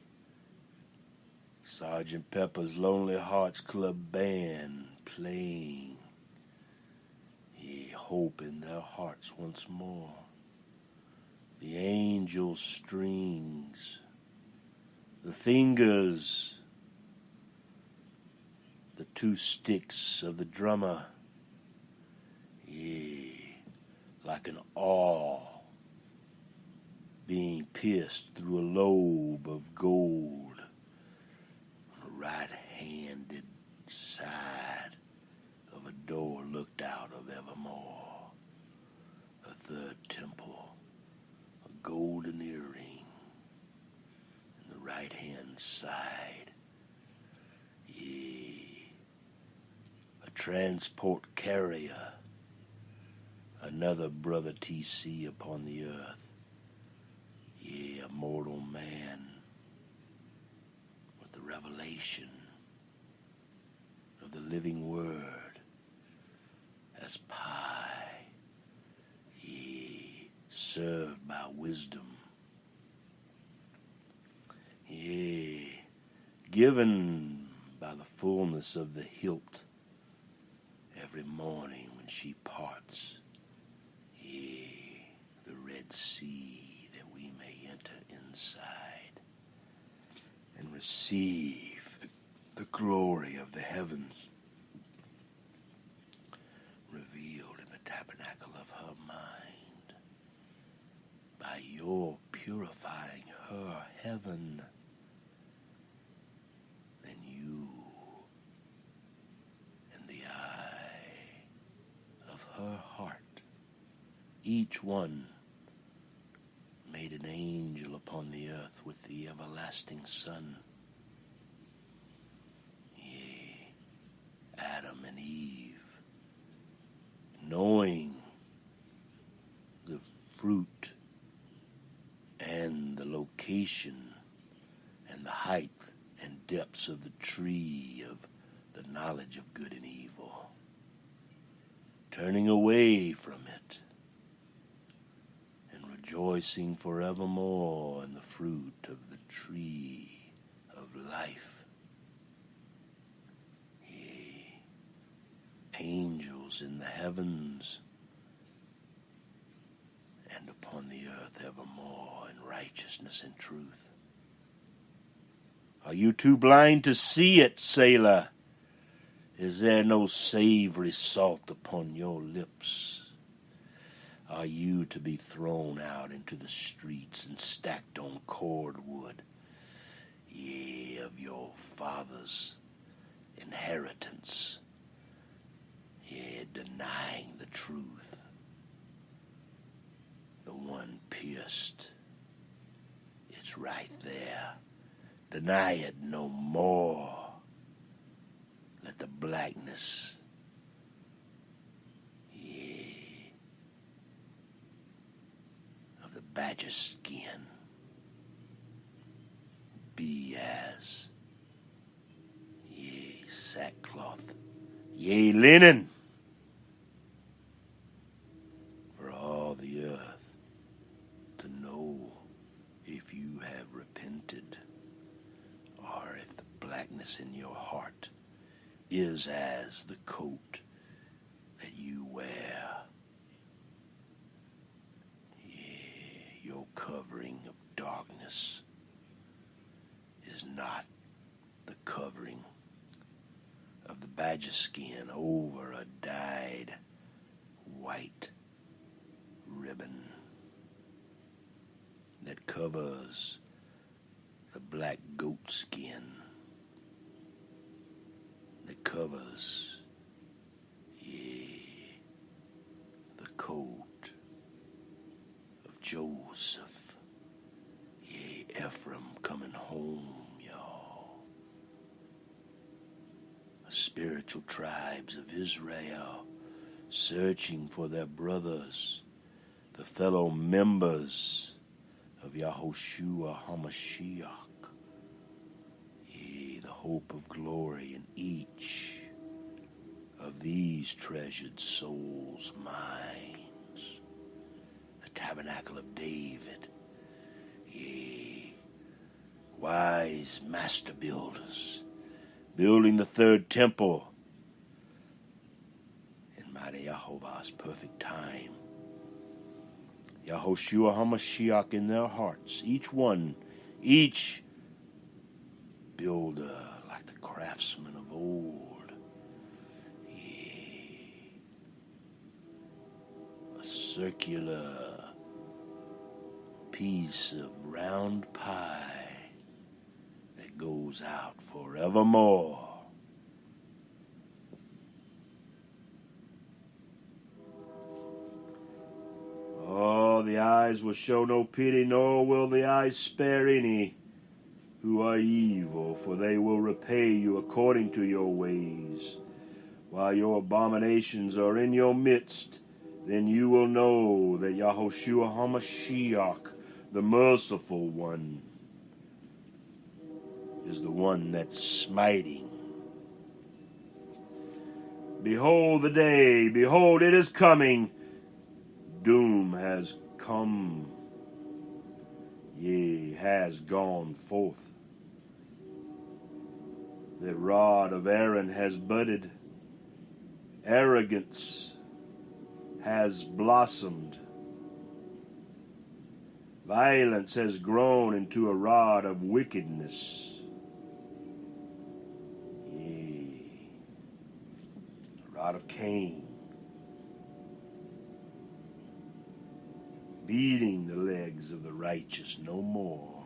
Sergeant Pepper's Lonely Hearts Club Band playing, yea, hope in their hearts once more. The angel strings, the fingers, the two sticks of the drummer, yea, like an awl being pierced through a lobe of gold on the right-handed side of a door looked out of evermore, a third temple, a golden earring in the right-hand side, yea, a transport carrier, another brother TC upon the earth, yea, a mortal man with the revelation of the living word as pie, yea, served by wisdom, yea, given by the fullness of the hilt every morning when she parts, yea, the Red Sea, that we may enter inside and receive the glory of the heavens revealed in the tabernacle of her mind by your purifying her heaven, then you in the eye of her heart, each one made an angel upon the earth with the everlasting Son, yea, Adam and Eve, knowing the fruit and the location and the height and depths of the tree of the knowledge of good and evil, turning away from it and rejoicing forevermore in the fruit of the tree of life. Yea, angels in the heavens and upon the earth evermore in righteousness and truth. Are you too blind to see it, sailor? Is there no savory salt upon your lips? Are you to be thrown out into the streets and stacked on cordwood, yea, of your father's inheritance, yea, denying the truth, the one pierced? It's right there. Deny it no more. Let the blackness, yea, of the badger skin be as, yea, sackcloth, yea, linen, for all the earth to know if you have repented, or if the blackness in your heart is as the coat that you wear, yea, your covering of darkness is not the covering of the badger skin over a dyed white ribbon that covers the black goat skin that covers, the coat of Joseph, Ephraim coming home, y'all. The spiritual tribes of Israel searching for their brothers, the fellow members of YeHoShUa HaMashiach. The hope of glory in each of these treasured souls' minds. The tabernacle of David. Wise master builders building the third temple in mighty Jehovah's perfect time. YeHoShUa HaMashiach in their hearts. Each builder like the craftsman of old. A circular piece of round pie that goes out forevermore. Oh, the eyes will show no pity, nor will the eyes spare any who are evil, for they will repay you according to your ways. While your abominations are in your midst, then you will know that YeHoShUa HaMashiach, the merciful one, is the one that's smiting. Behold the day, behold it is coming. Doom has come, has gone forth. The rod of Aaron has budded. Arrogance has blossomed. Violence has grown into a rod of wickedness. The rod of Cain, beating the legs of the righteous no more.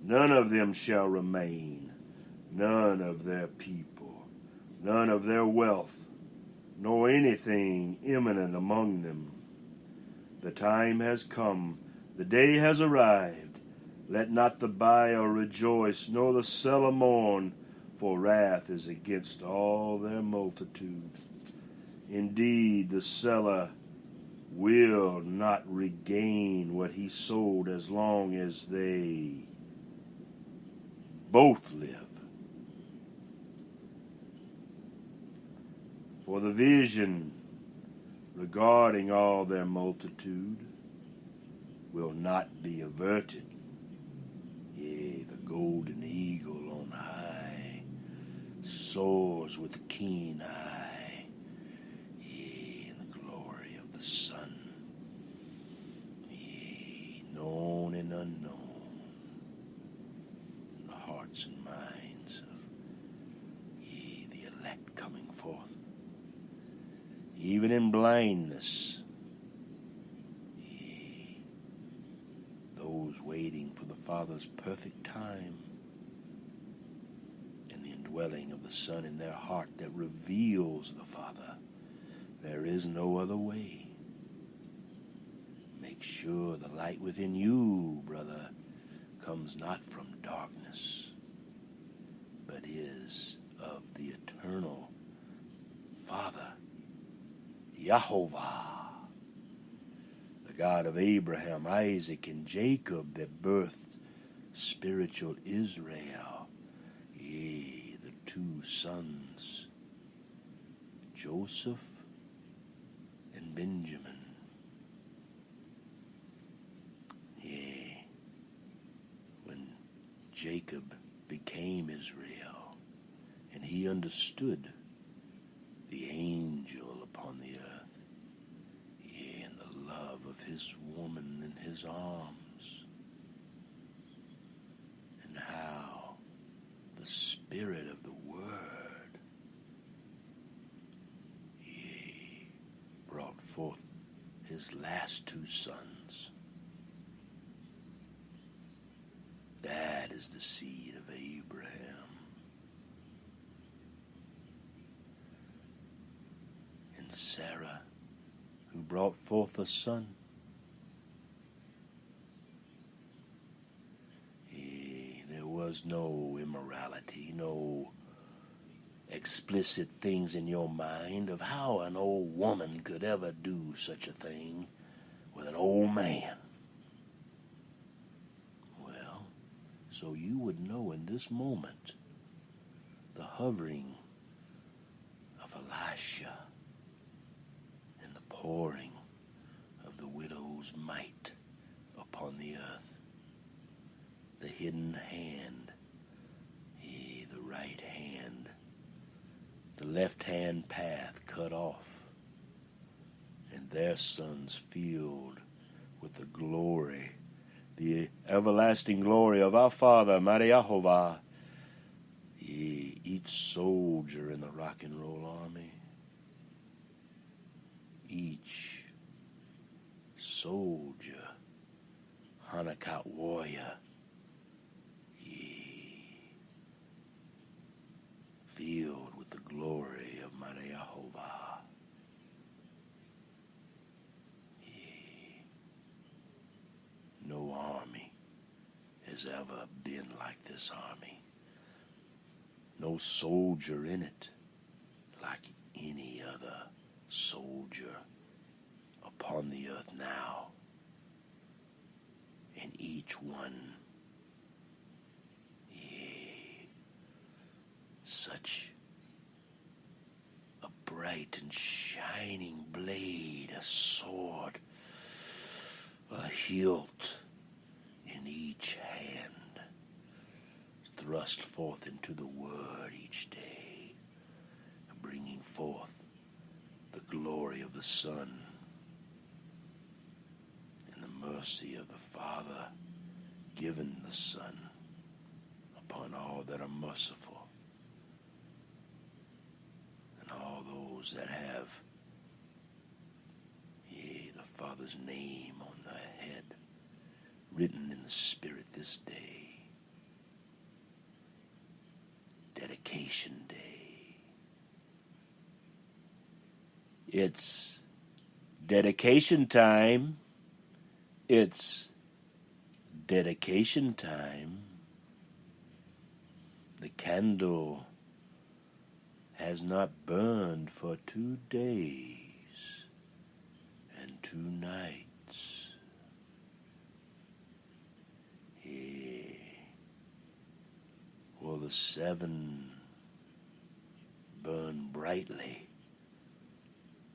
None of them shall remain, none of their people, none of their wealth, nor anything eminent among them. The time has come, the day has arrived. Let not the buyer rejoice, nor the seller mourn, for wrath is against all their multitude. Indeed, the seller will not regain what he sold as long as they both live. For the vision regarding all their multitude will not be averted. The golden eagle on high soars with a keen eye. In the glory of the sun, known and unknown. Hearts and minds of the elect coming forth, even in blindness, those waiting for the Father's perfect time and the indwelling of the Son in their heart that reveals the Father. There is no other way. Make sure the light within you, brother, comes not from darkness, but is of the eternal Father, Yehovah, the God of Abraham, Isaac, and Jacob that birthed spiritual Israel, the two sons, Joseph and Benjamin. Jacob became Israel, and he understood the angel upon the earth, and the love of his woman in his arms, and how the spirit of the Word forth his last two sons. That is the seed of Abraham. And Sarah, who brought forth a son. There was no immorality, no explicit things in your mind of how an old woman could ever do such a thing with an old man. Well, so you would know in this moment the hovering of Elisha and the pouring of the widow's mite upon the earth. The hidden hand, the right hand, the left-hand path cut off, and their sons filled with the glory, the everlasting glory of our Father, YeHoShUa. Each soldier in the rock and roll army, each soldier, Hanukkah warrior, filled with the glory of YeHoShUa. No army has ever been like this army. No soldier in it like any other soldier upon the earth now. And each one, such a bright and shining blade, a sword, a hilt in each hand, thrust forth into the Word each day, bringing forth the glory of the Son and the mercy of the Father, given the Son upon all that are merciful, and all those that have the Father's name on their head, written in the Spirit this day. Dedication Day. It's dedication time. It's dedication time. The candle has not burned for 2 days and 2 nights. Will the 7 burn brightly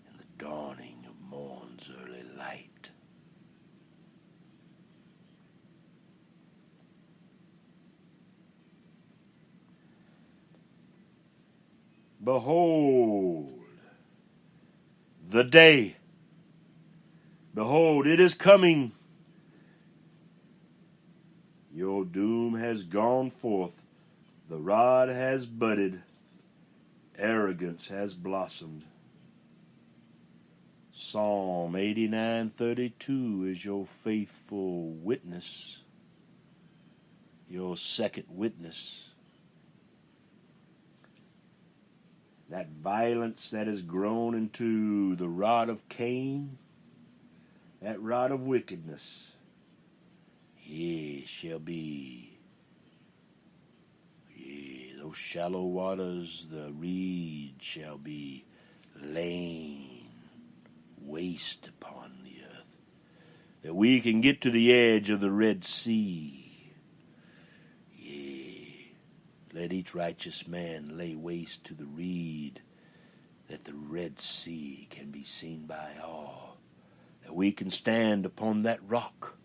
in the dawning of morn's early light? Behold, the day. Behold, it is coming. Your doom has gone forth. The rod has budded. Arrogance has blossomed. Psalm 89:32 is your faithful witness, your second witness. That violence that has grown into the rod of Cain, that rod of wickedness, shall be those shallow waters, the reed shall be lain waste upon the earth, that we can get to the edge of the Red Sea. Let each righteous man lay waste to the reed, that the Red Sea can be seen by all, that we can stand upon that rock,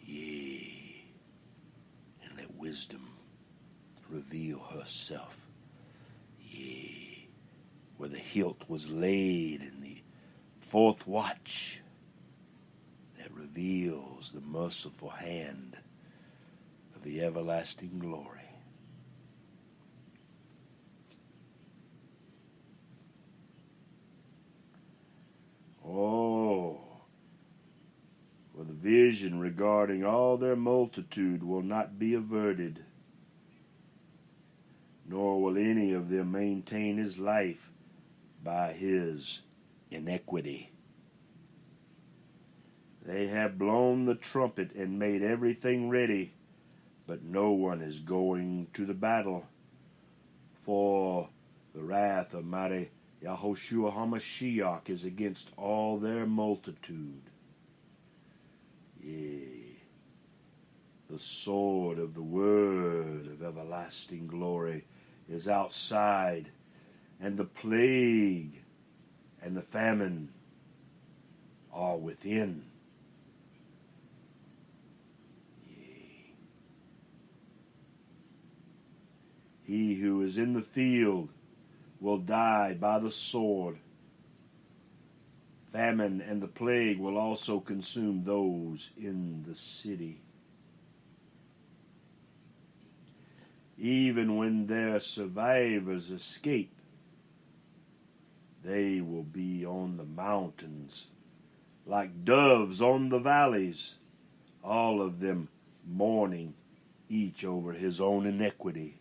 and let wisdom reveal herself, where the hilt was laid in the 4th watch, that reveals the merciful hand of the everlasting glory. vision regarding all their multitude will not be averted, nor will any of them maintain his life by his iniquity. They have blown the trumpet and made everything ready, but no one is going to the battle, for the wrath of mighty YeHoShUa HaMashiach is against all their multitude. Yea, the sword of the word of everlasting glory is outside, and the plague and the famine are within. Yea, he who is in the field will die by the sword. Famine and the plague will also consume those in the city. Even when their survivors escape, they will be on the mountains, like doves on the valleys, all of them mourning, each over his own iniquity.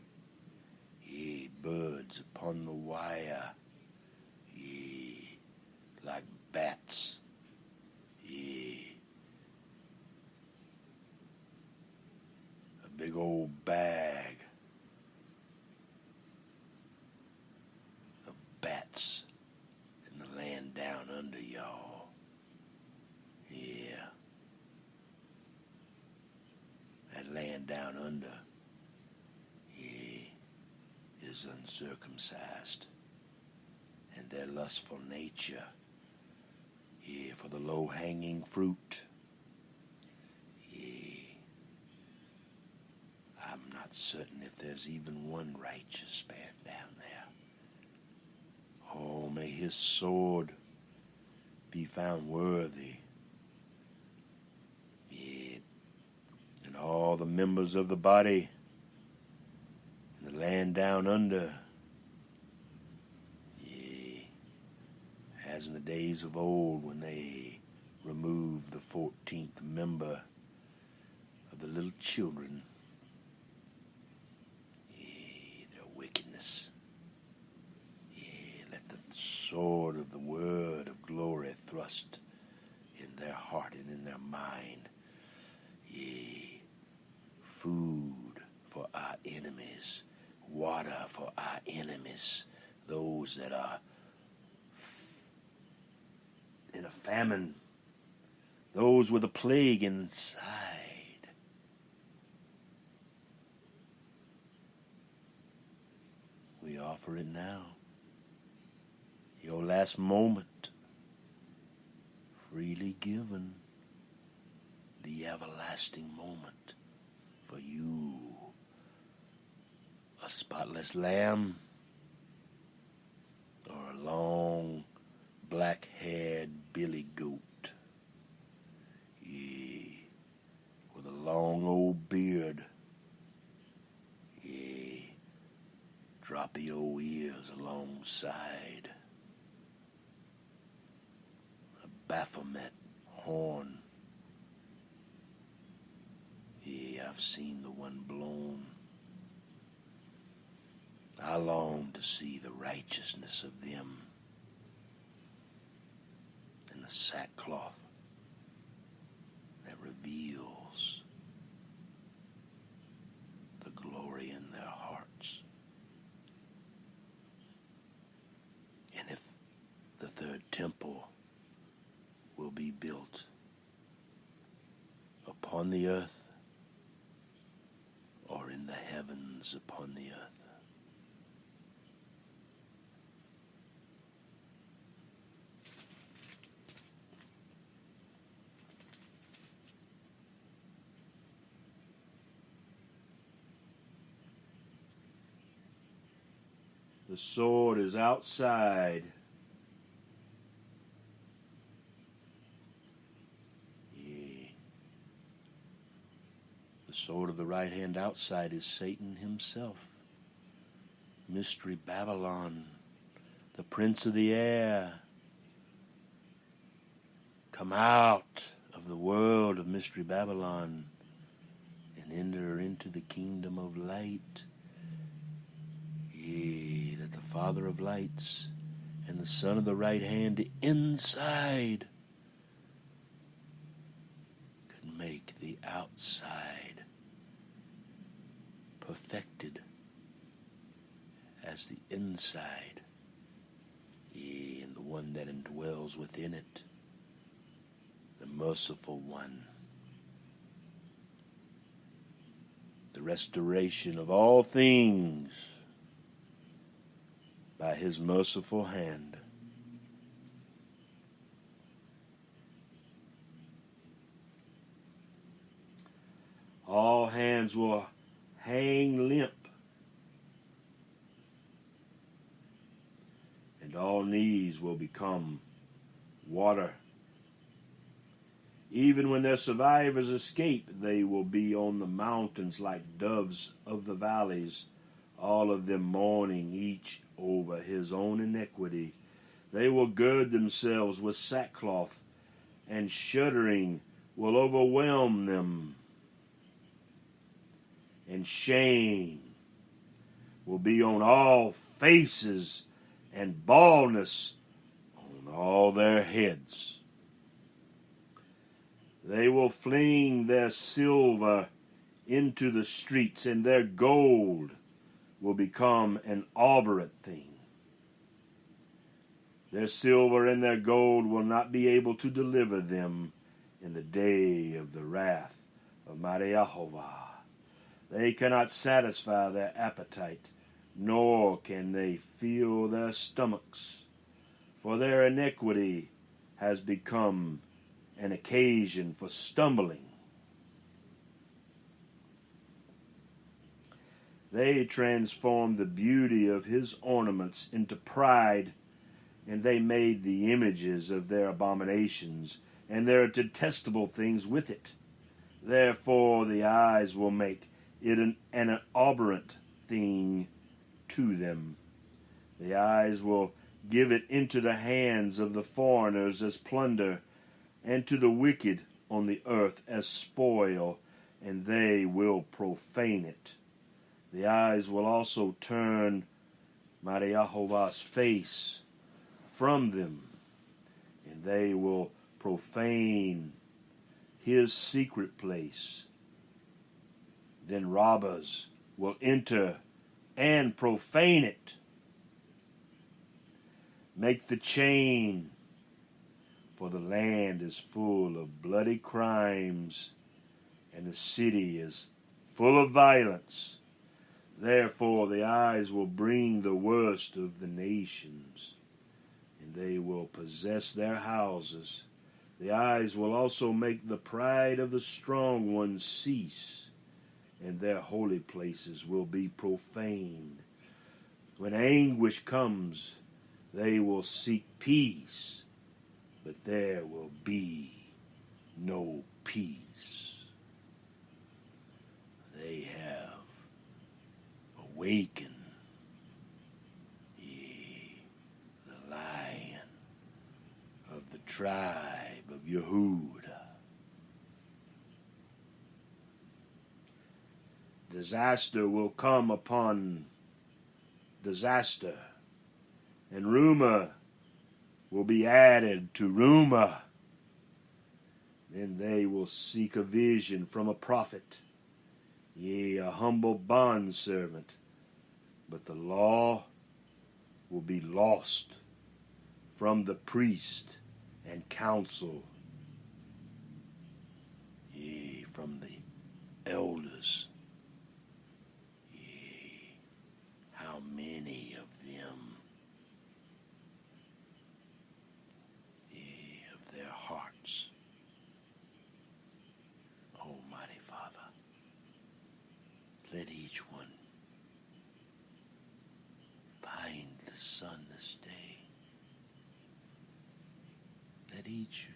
Ye birds upon the wire, ye like bats, ye a big old bag of bats in the land down under y'all. Yeah, that land down under, is uncircumcised, and their lustful nature, for the low-hanging fruit, I'm not certain if there's even one righteous man down there. Oh, may his sword be found worthy, and all the members of the body in the land down under, as in the days of old when they removed the 14th member of the little children, their wickedness. Let the sword of the word of glory thrust in their heart and in their mind. Food for our enemies, water for our enemies, those that are in a famine, those with a plague inside. We offer it now. Your last moment, freely given, the everlasting moment for you. A spotless lamb or a long black-haired billy goat, with a long old beard, droppy old ears alongside, a Baphomet horn. I've seen the one blown. I long to see the righteousness of them in the sackcloth that reveals the glory in their hearts. And if the third temple will be built upon the earth or in the heavens upon the earth, the sword is outside. The sword of the right hand outside is Satan himself. Mystery Babylon, the prince of the air. Come out of of the world of Mystery Babylon and enter into the kingdom of light. Yea, that the Father of lights and the Son of the right hand, the inside, could make the outside perfected as the inside, yea, and the one that indwells within it, the merciful one, the restoration of all things by his merciful hand. All hands will hang limp, and all knees will become water. Even when their survivors escape, they will be on the mountains like doves of the valleys, all of them mourning each over his own iniquity. They will gird themselves with sackcloth, and shuddering will overwhelm them. And shame will be on all faces, and baldness on all their heads. They will fling their silver into the streets, and their gold will become an abhorrent thing. Their silver and their gold will not be able to deliver them in the day of the wrath of mighty YeHoShUa. They cannot satisfy their appetite, nor can they fill their stomachs, for their iniquity has become an occasion for stumbling. They transformed the beauty of his ornaments into pride, and they made the images of their abominations and their detestable things with it. Therefore the eyes will make it an abhorrent thing to them. The eyes will give it into the hands of the foreigners as plunder, and to the wicked on the earth as spoil, and they will profane it. The eyes will also turn mighty YeHoShUa's face from them, and they will profane his secret place. Then robbers will enter and profane it. Make the chain, for the land is full of bloody crimes, and the city is full of violence. Therefore the eyes will bring the worst of the nations, and they will possess their houses. The eyes will also make the pride of the strong ones cease, and their holy places will be profaned. When anguish comes, they will seek peace, but there will be no peace. They have awakened, the lion of the tribe of Yehuda. Disaster will come upon disaster, and rumor will be added to rumor. Then they will seek a vision from a prophet, yea, a humble bondservant, but the law will be lost from the priest and council, yea, from the elders. Yea, how many of them, yea, of their hearts, Almighty Father, let each one find the sun this day. Let each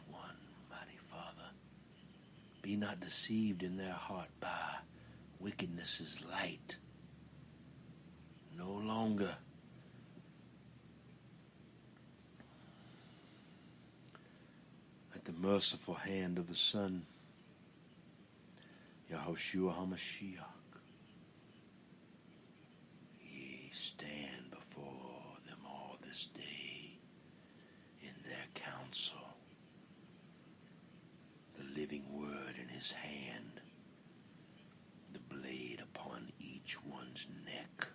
one, mighty Father, be not deceived in their heart by wickedness's light. No longer merciful hand of the Son, YeHoShUa HaMashiach. Ye stand before them all this day in their council, the living word in his hand, the blade upon each one's neck.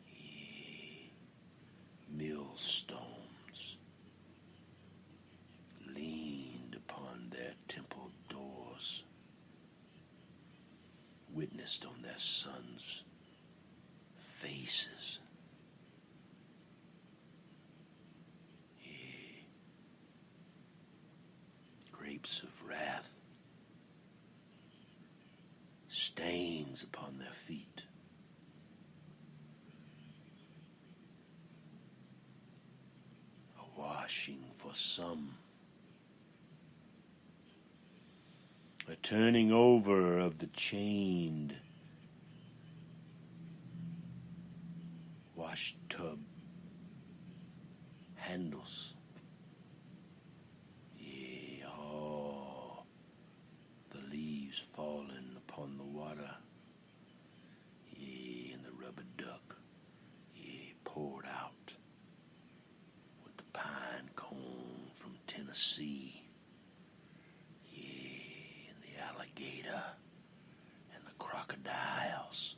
Ye millstones leaned upon their temple doors, witnessed on their sons' faces. Ye grapes of wrath, stains upon their feet. A washing for some, a turning over of the chained wash tub handles. Yea, all the leaves fallen upon the water. Yea, and the rubber duck, yea, poured out with the pine cone from Tennessee. Yea, and the alligator and the crocodiles,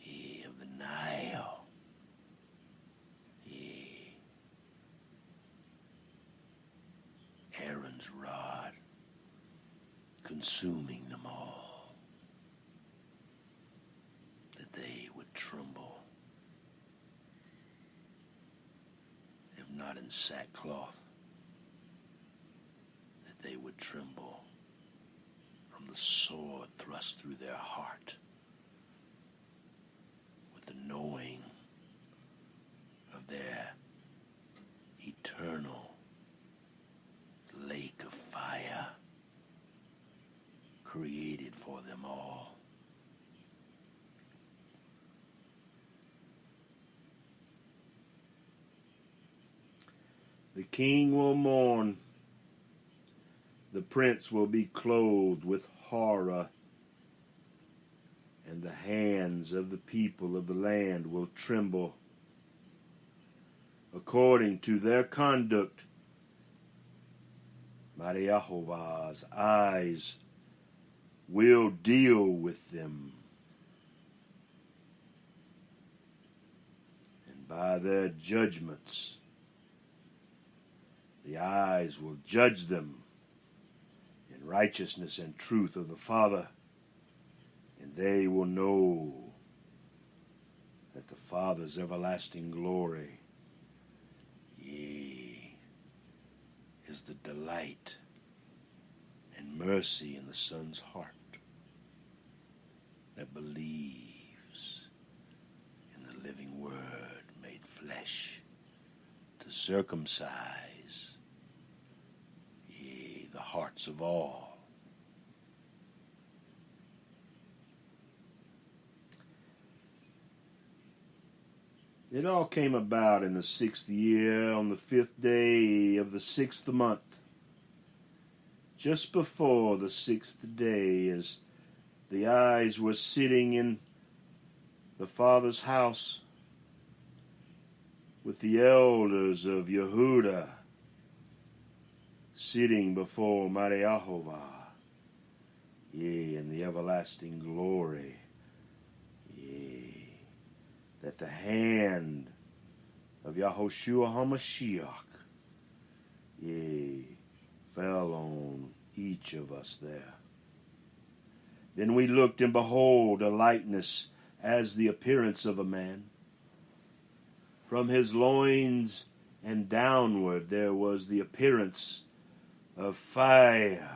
yea, of the Nile. Yea, Aaron's rod consuming them all, that they would tremble, if not in sackcloth, that they would tremble from the sword thrust through their heart, with the knowing of their eternal lake of fire created for them all. The king will mourn, the prince will be clothed with horror, and the hands of the people of the land will tremble. According to their conduct, Mighty Yehovah's eyes will deal with them, and by their judgments, the eyes will judge them in righteousness and truth of the Father, and they will know that the Father's everlasting glory, yea, is the delight and mercy in the Son's heart that believes in the living Word made flesh to circumcise, yea, the hearts of all. It all came about in the 6th year, on the 5th day of the 6th month, just before the 6th day, as the eyes were sitting in the Father's house with the elders of Yehuda, sitting before Mighty Yehovah, yea, in the everlasting glory, yea, that the hand of YeHoShUa HaMashiach, yea, fell on each of us there. Then we looked, and behold, a likeness as the appearance of a man. From his loins and downward there was the appearance of fire,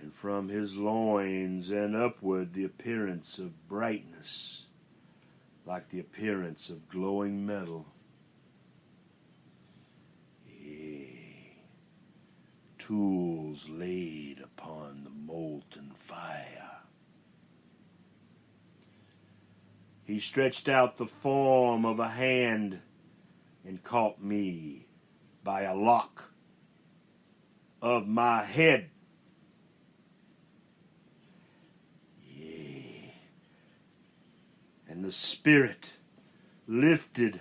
and from his loins and upward the appearance of brightness, like the appearance of glowing metal. Yea, tools laid upon the molten fire. He stretched out the form of a hand and caught me by a lock of my head. Yea. And the Spirit lifted,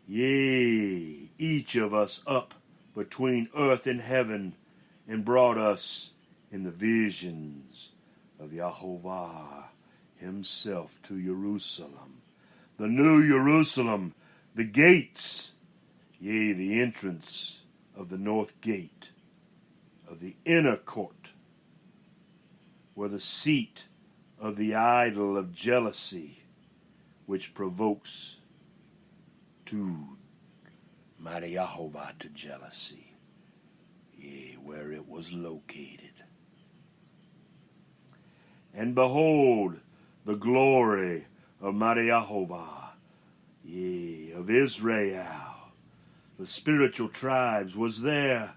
yea, each of us up between earth and heaven, and brought us in the visions of YeHoShUa himself to Jerusalem, the new Jerusalem, the gates, yea, the entrance of the north gate of the inner court, where the seat of the idol of jealousy, which provokes to mighty YeHoShUa to jealousy, yea, where it was located. And behold, the glory of mighty YeHoShUa, yea, of Israel, the spiritual tribes, was there,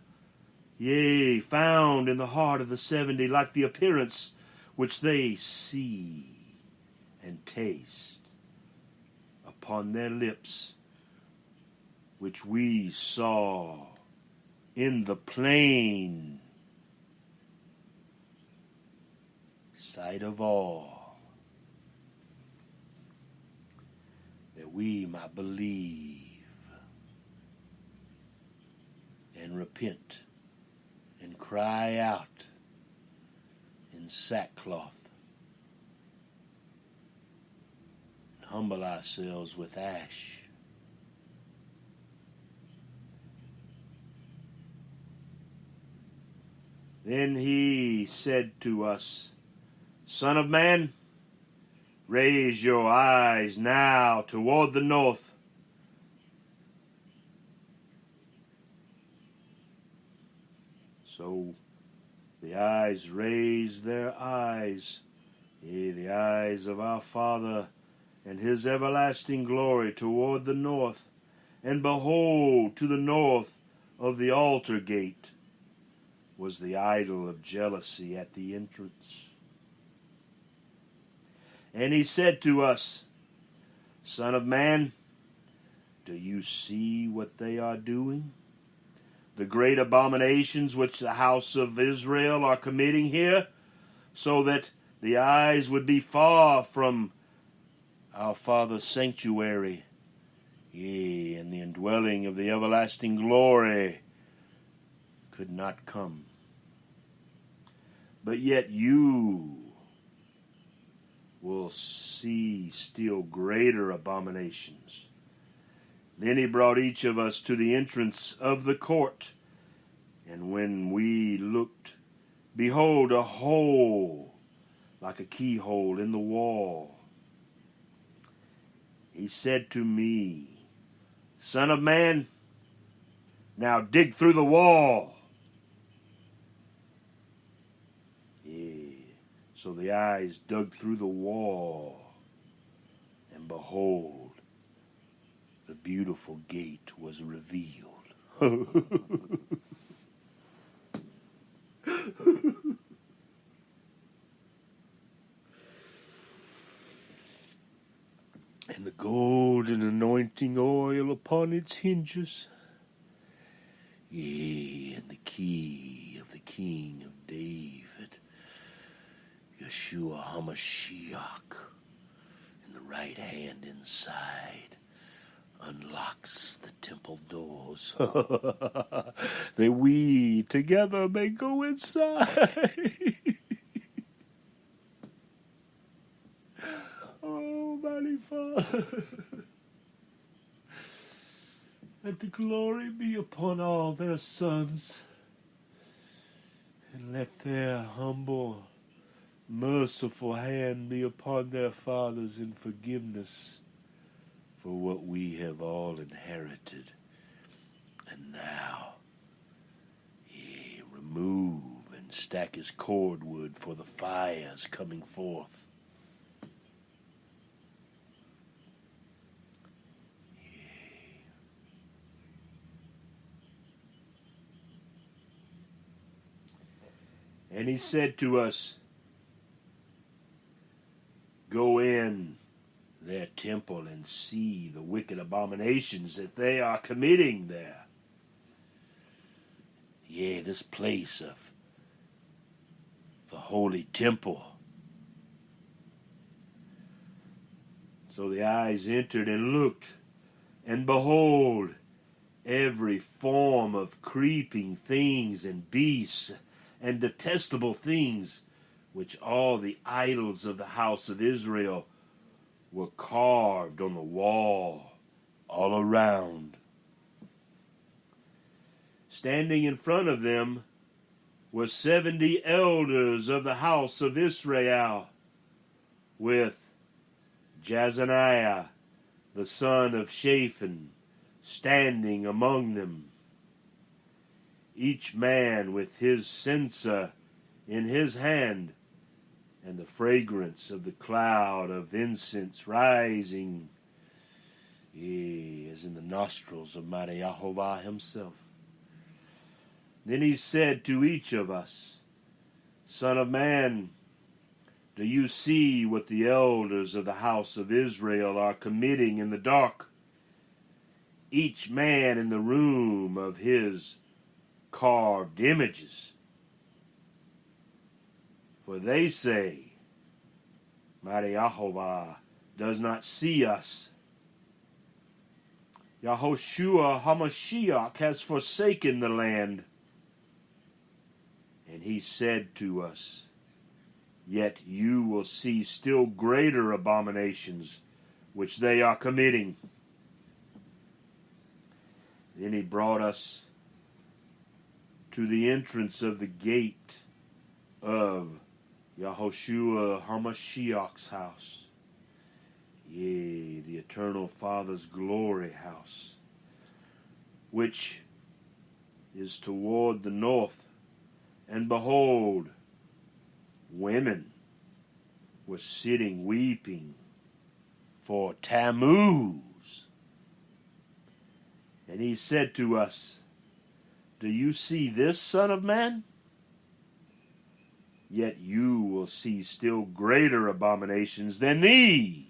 yea, found in the heart of the 70, like the appearance which they see and taste upon their lips, which we saw in the plain sight of all, that we might believe and repent and cry out in sackcloth and humble ourselves with ash. Then he said to us, Son of man, raise your eyes now toward the north. So the eyes raised their eyes, yea, the eyes of our Father and his everlasting glory toward the north. And behold, to the north of the altar gate was the idol of jealousy at the entrance. And he said to us, Son of man, do you see what they are doing? The great abominations which the house of Israel are committing here, so that the eyes would be far from our Father's sanctuary, yea, and the indwelling of the everlasting glory could not come. But yet you will see still greater abominations. Then he brought each of us to the entrance of the court, and when we looked, behold, a hole like a keyhole in the wall. He said to me, Son of man, now dig through the wall. So the eyes dug through the wall, and behold, the beautiful gate was revealed. And the golden anointing oil upon its hinges, yea, and the key of the King of David, Yeshua HaMashiach, in the right hand inside, unlocks the temple doors, that we together may go inside. Almighty Father, let the glory be upon all their sons, and let their humble, merciful hand be upon their fathers in forgiveness for what we have all inherited. And now, ye remove and stack his cordwood for the fires coming forth. And he said to us, Go in their temple and see the wicked abominations that they are committing there. Yea, this place of the holy temple. So the eyes entered and looked, and behold, every form of creeping things and beasts and detestable things, which all the idols of the house of Israel were carved on the wall all around. Standing in front of them were 70 elders of the house of Israel, with Jazaniah, the son of Shaphan, standing among them, each man with his censer in his hand, and the fragrance of the cloud of incense rising, as in the nostrils of mighty YeHoShUa himself. Then he said to each of us, Son of man, do you see what the elders of the house of Israel are committing in the dark? Each man in the room of his carved images. For they say, mighty YeHoShUa does not see us. YeHoShUa HaMashiach has forsaken the land. And he said to us, Yet you will see still greater abominations which they are committing. Then he brought us to the entrance of the gate of YeHoShUa HaMashiach's house, yea, the eternal Father's glory house, which is toward the north. And behold, women were sitting weeping for Tammuz. And he said to us, Do you see this, Son of Man? Yet you will see still greater abominations than these.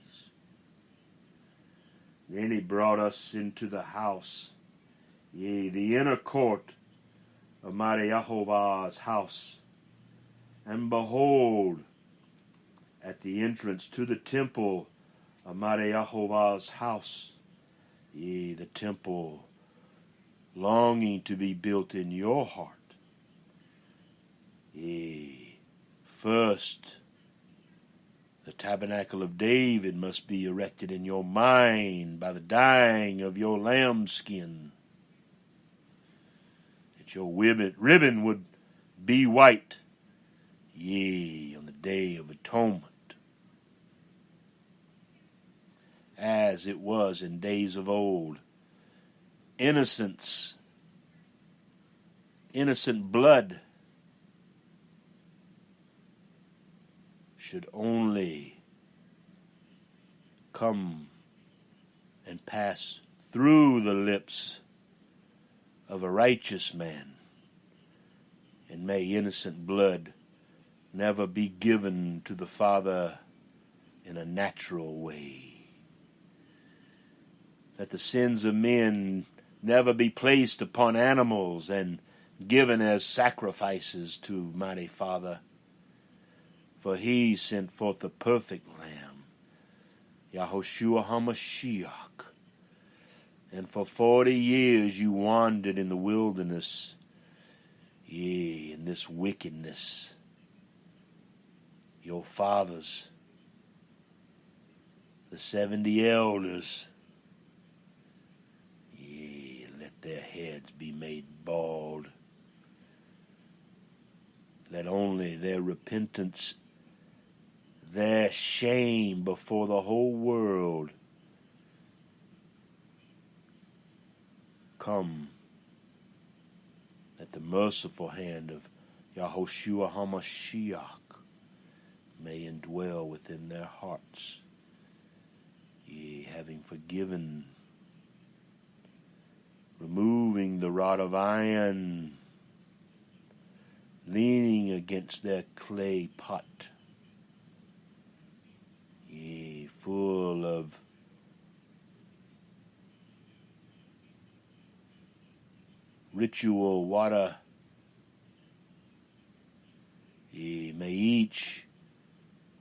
Then he brought us into the house, yea, the inner court of mighty YeHoShUa's house. And behold, at the entrance to the temple of mighty YeHoShUa's house, yea, the temple longing to be built in your heart. Yea, first, the tabernacle of David must be erected in your mind by the dyeing of your lambskin, that your ribbon would be white, yea, on the day of atonement, as it was in days of old. Innocent blood should only come and pass through the lips of a righteous man, and may innocent blood never be given to the Father in a natural way. That the sins of men never be placed upon animals and given as sacrifices to mighty Father. For he sent forth the perfect Lamb, YeHoShUa HaMashiach. And for 40 years you wandered in the wilderness, yea, in this wickedness. Your fathers, the 70 elders, yea, let their heads be made bald. Let only their repentance, their shame before the whole world come, that the merciful hand of YeHoShUa HaMashiach may indwell within their hearts, yea, having forgiven, removing the rod of iron, leaning against their clay pot, yea, full of ritual water May each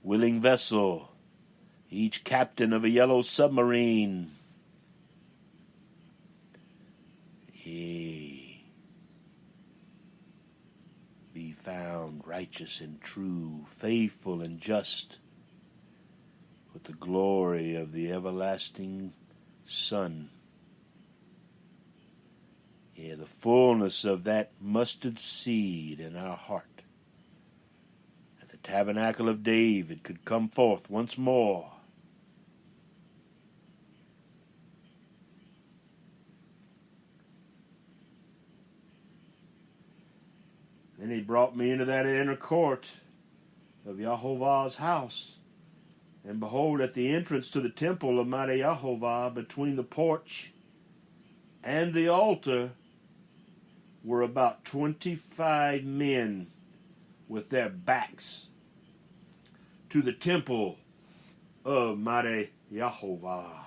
willing vessel, each captain of a yellow submarine, be found righteous and true, faithful and just, with the glory of the everlasting Son. The fullness of that mustard seed in our heart, that the tabernacle of David could come forth once more. Then he brought me into that inner court of Yahovah's house. And behold, at the entrance to the temple of mighty Yahovah, between the porch and the altar, were about 25 men with their backs to the temple of mighty Yahovah,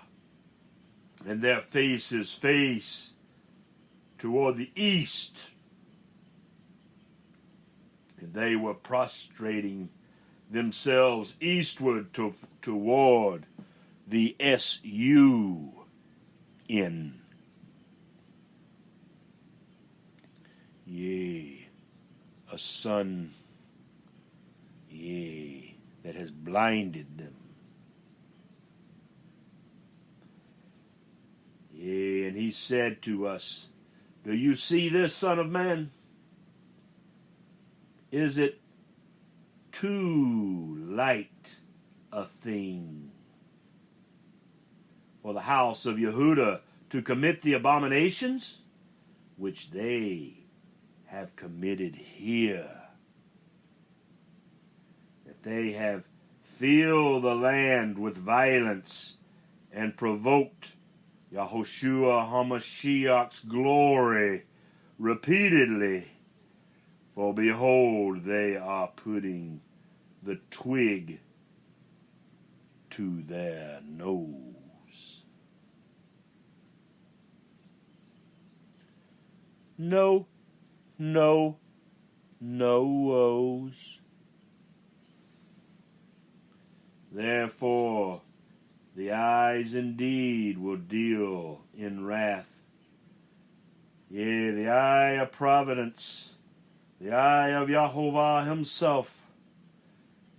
and their faces face toward the east. And they were prostrating themselves eastward toward the S-U-N. Yea, a sun, yea, that has blinded them. Yea, and he said to us, do you see this, Son of Man? Is it too light a thing for the house of Yehuda to commit the abominations which they have committed here? That they have filled the land with violence and provoked YeHoShUa HaMashiach's glory repeatedly. For behold, they are putting the twig to their nose. No, no, no-os. Therefore, the eyes indeed will deal in wrath. Yea, the eye of providence, the eye of Yahovah himself,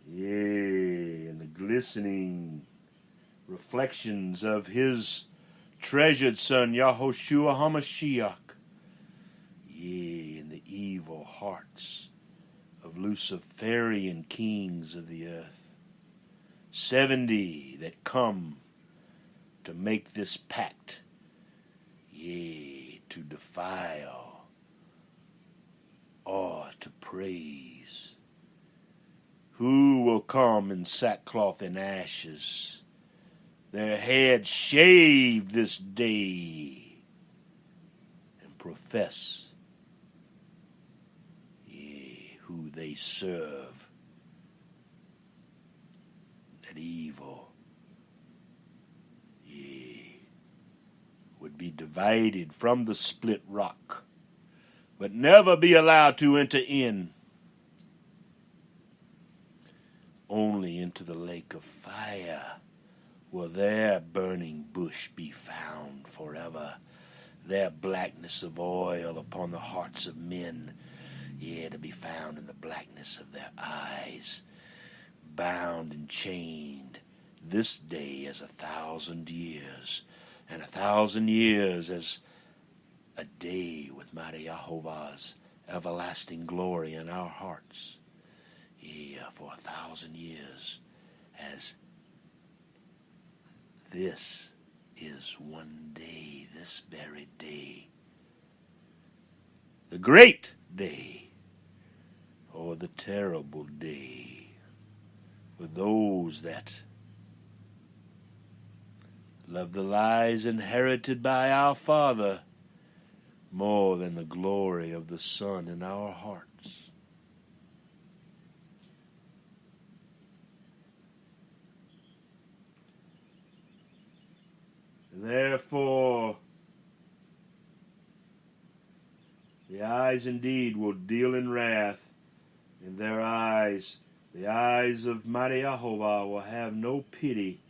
yea, and the glistening reflections of his treasured Son, YeHoShUa HaMashiach, yea, in the evil hearts of Luciferian kings of the earth. 70 that come to make this pact, yea, to defile or to praise. Who will come in sackcloth and ashes, their heads shaved this day, and profess, yea, who they serve, that evil, yea, would be divided from the split rock, but never be allowed to enter in, only into the lake of fire will their burning bush be found forever, their blackness of oil upon the hearts of men, yea, to be found in the blackness of their eyes, bound and chained this day as 1,000 years, and 1,000 years as a day with mighty Yahovah's everlasting glory in our hearts. Yea, for 1,000 years, as this is one day, this very day, the great day, or the terrible day, for those that love the lies inherited by our Father more than the glory of the Son in our hearts. Therefore, the eyes indeed will deal in wrath, In their eyes, the eyes of mighty Jehovah will have no pity,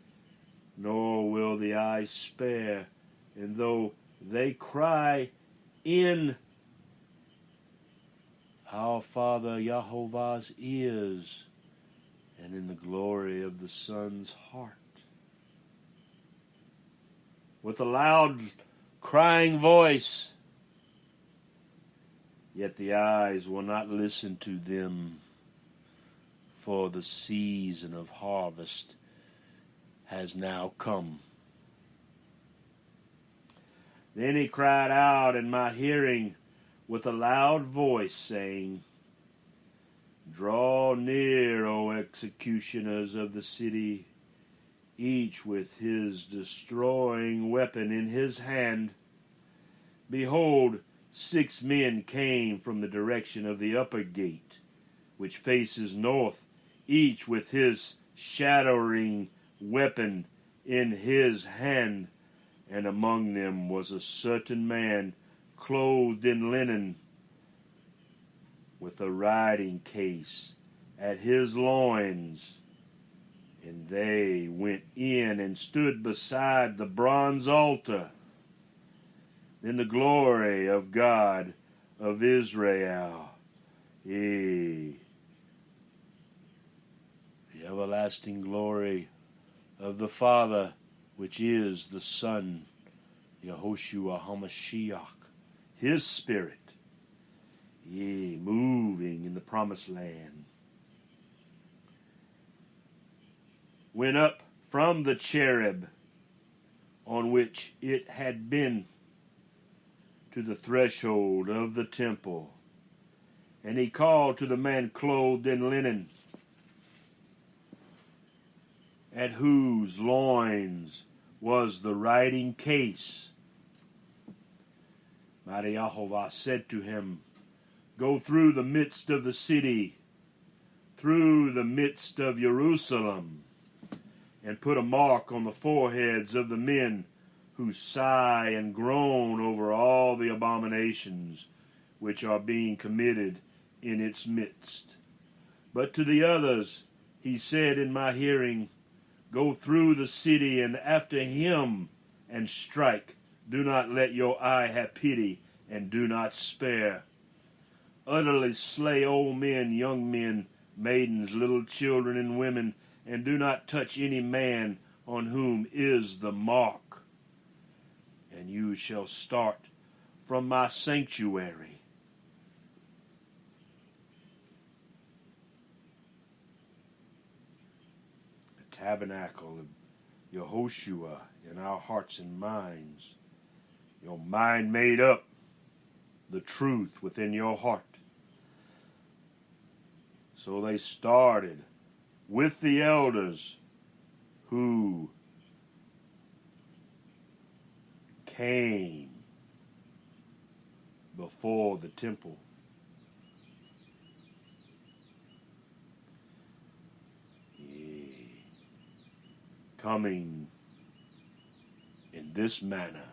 nor will the eyes spare. And though they cry in our Father Jehovah's ears, and in the glory of the Son's heart, with a loud crying voice, yet the eyes will not listen to them, for the season of harvest has now come. Then he cried out in my hearing with a loud voice, saying, Draw near, O executioners of the city, each with his destroying weapon in his hand. Behold, 6 men came from the direction of the upper gate, which faces north, each with his shattering weapon in his hand. And among them was a certain man clothed in linen, with a writing case at his loins. And they went in and stood beside the bronze altar. Then the glory of God of Israel, the everlasting glory of the Father, which is the Son, YeHoShUa HaMashiach, his Spirit, moving in the promised land, went up from the cherub on which it had been to the threshold of the temple. And he called to the man clothed in linen, at whose loins was the writing case. Mighty Jehovah said to him, Go through the midst of the city, through the midst of Jerusalem, and put a mark on the foreheads of the men who sigh and groan over all the abominations which are being committed in its midst. But to the others he said in my hearing, Go through the city and after him and strike. Do not let your eye have pity, and do not spare. Utterly slay old men, young men, maidens, little children, and women, and do not touch any man on whom is the mark. And you shall start from my sanctuary. The tabernacle of YeHoShUa in our hearts and minds. Your mind made up, the truth within your heart. So they started with the elders who came before the temple. Coming in this manner,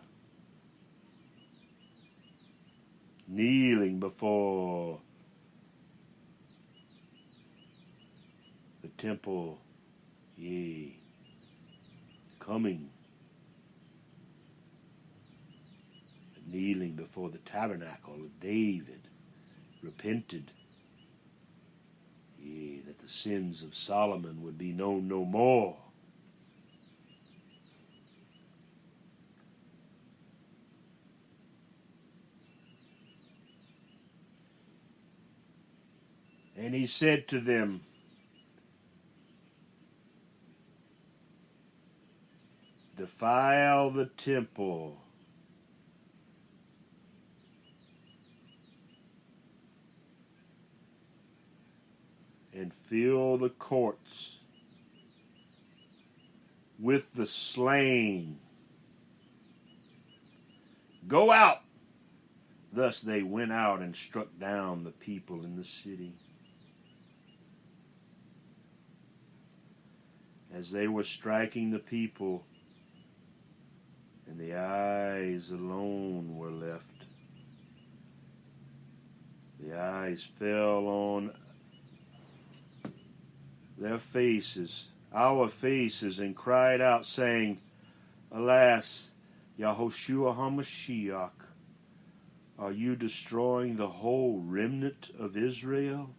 kneeling before the temple, coming, kneeling before the tabernacle of David, repented, that the sins of Solomon would be known no more. And he said to them, Defile the temple, and fill the courts with the slain. Go out. Thus they went out and struck down the people in the city. As they were striking the people, and the eyes alone were left, the eyes fell on their faces, our faces, and cried out, saying, Alas, YeHoShUa HaMashiach, are you destroying the whole remnant of Israel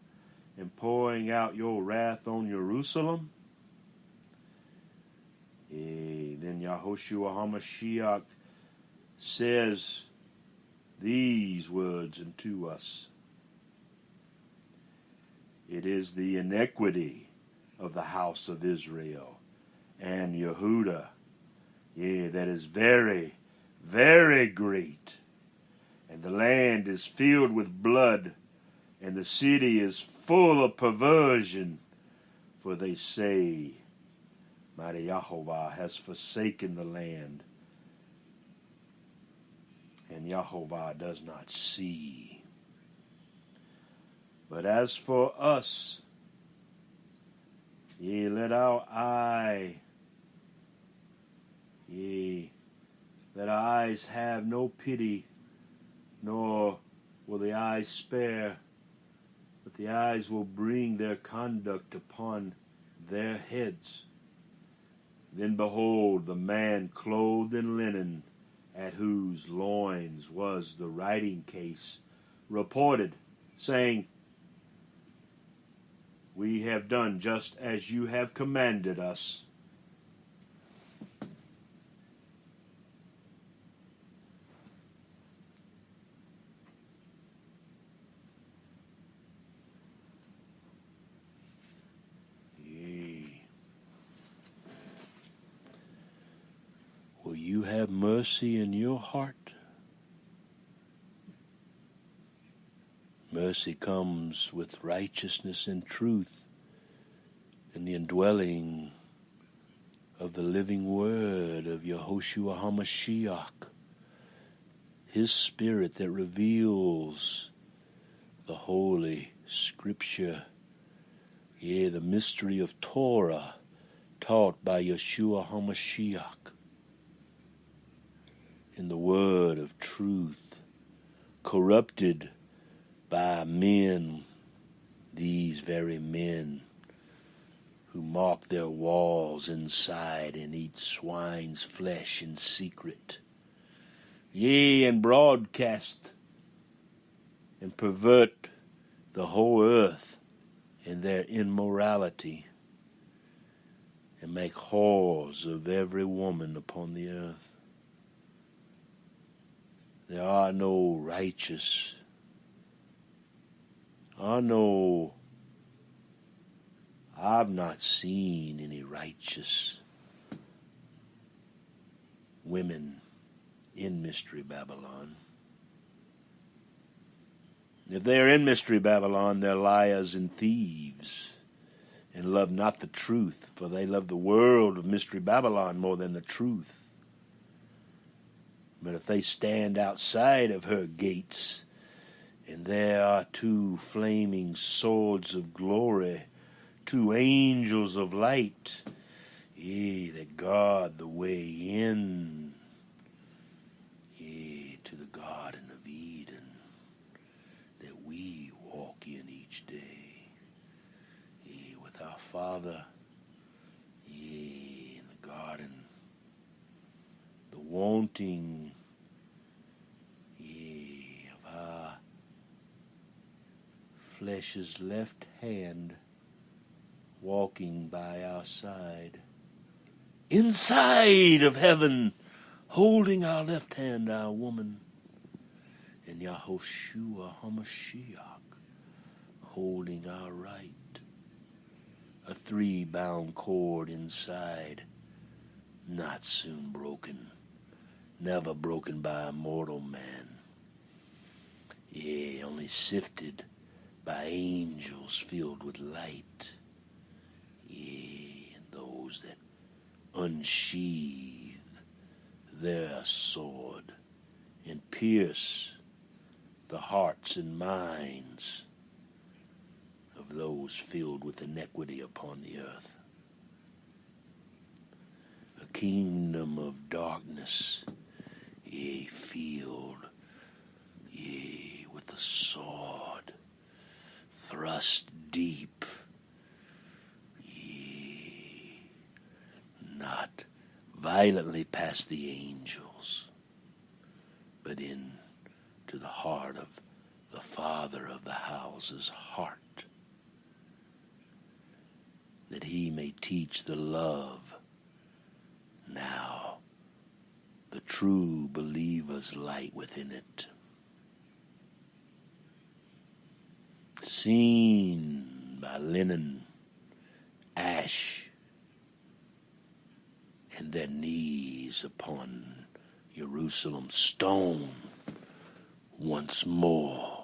and pouring out your wrath on Jerusalem? Then YeHoShUa HaMashiach says these words unto us. It is the iniquity of the house of Israel and Yehuda, that is very, very great. And the land is filled with blood, and the city is full of perversion. For they say, Mighty Yahovah has forsaken the land, and Yahovah does not see. But as for us, let our eyes have no pity, nor will the eyes spare, but the eyes will bring their conduct upon their heads. Then behold, the man clothed in linen, at whose loins was the writing case, reported, saying, We have done just as you have commanded us. Will you have mercy in your heart? Mercy comes with righteousness and truth and the indwelling of the living word of YeHoShUa HaMashiach, His Spirit that reveals the Holy Scripture, the mystery of Torah taught by Yeshua HaMashiach, in the word of truth, corrupted by men, these very men who mark their walls inside and eat swine's flesh in secret, and broadcast and pervert the whole earth in their immorality, and make whores of every woman upon the earth. There are no righteous, I've not seen any righteous women in Mystery Babylon. If they are in Mystery Babylon, they're liars and thieves, and love not the truth, for they love the world of Mystery Babylon more than the truth. But if they stand outside of her gates, and there are two flaming swords of glory, two angels of light, that guard the way in, to the Garden of Eden, that we walk in each day, with our Father, in the garden. The wanting of our flesh's left hand walking by our side, inside of heaven, holding our left hand, our woman, and YeHoShUa HaMashiach holding our right, a 3-bound cord inside, not soon broken, never broken by a mortal man, only sifted by angels filled with light, and those that unsheathe their sword and pierce the hearts and minds of those filled with iniquity upon the earth. A kingdom of darkness, filled, with the sword thrust deep, not violently past the angels, but in to the heart of the father of the house's heart, that he may teach the love now, the true believer's light within it, seen by linen, ash, and their knees upon Jerusalem's stone once more.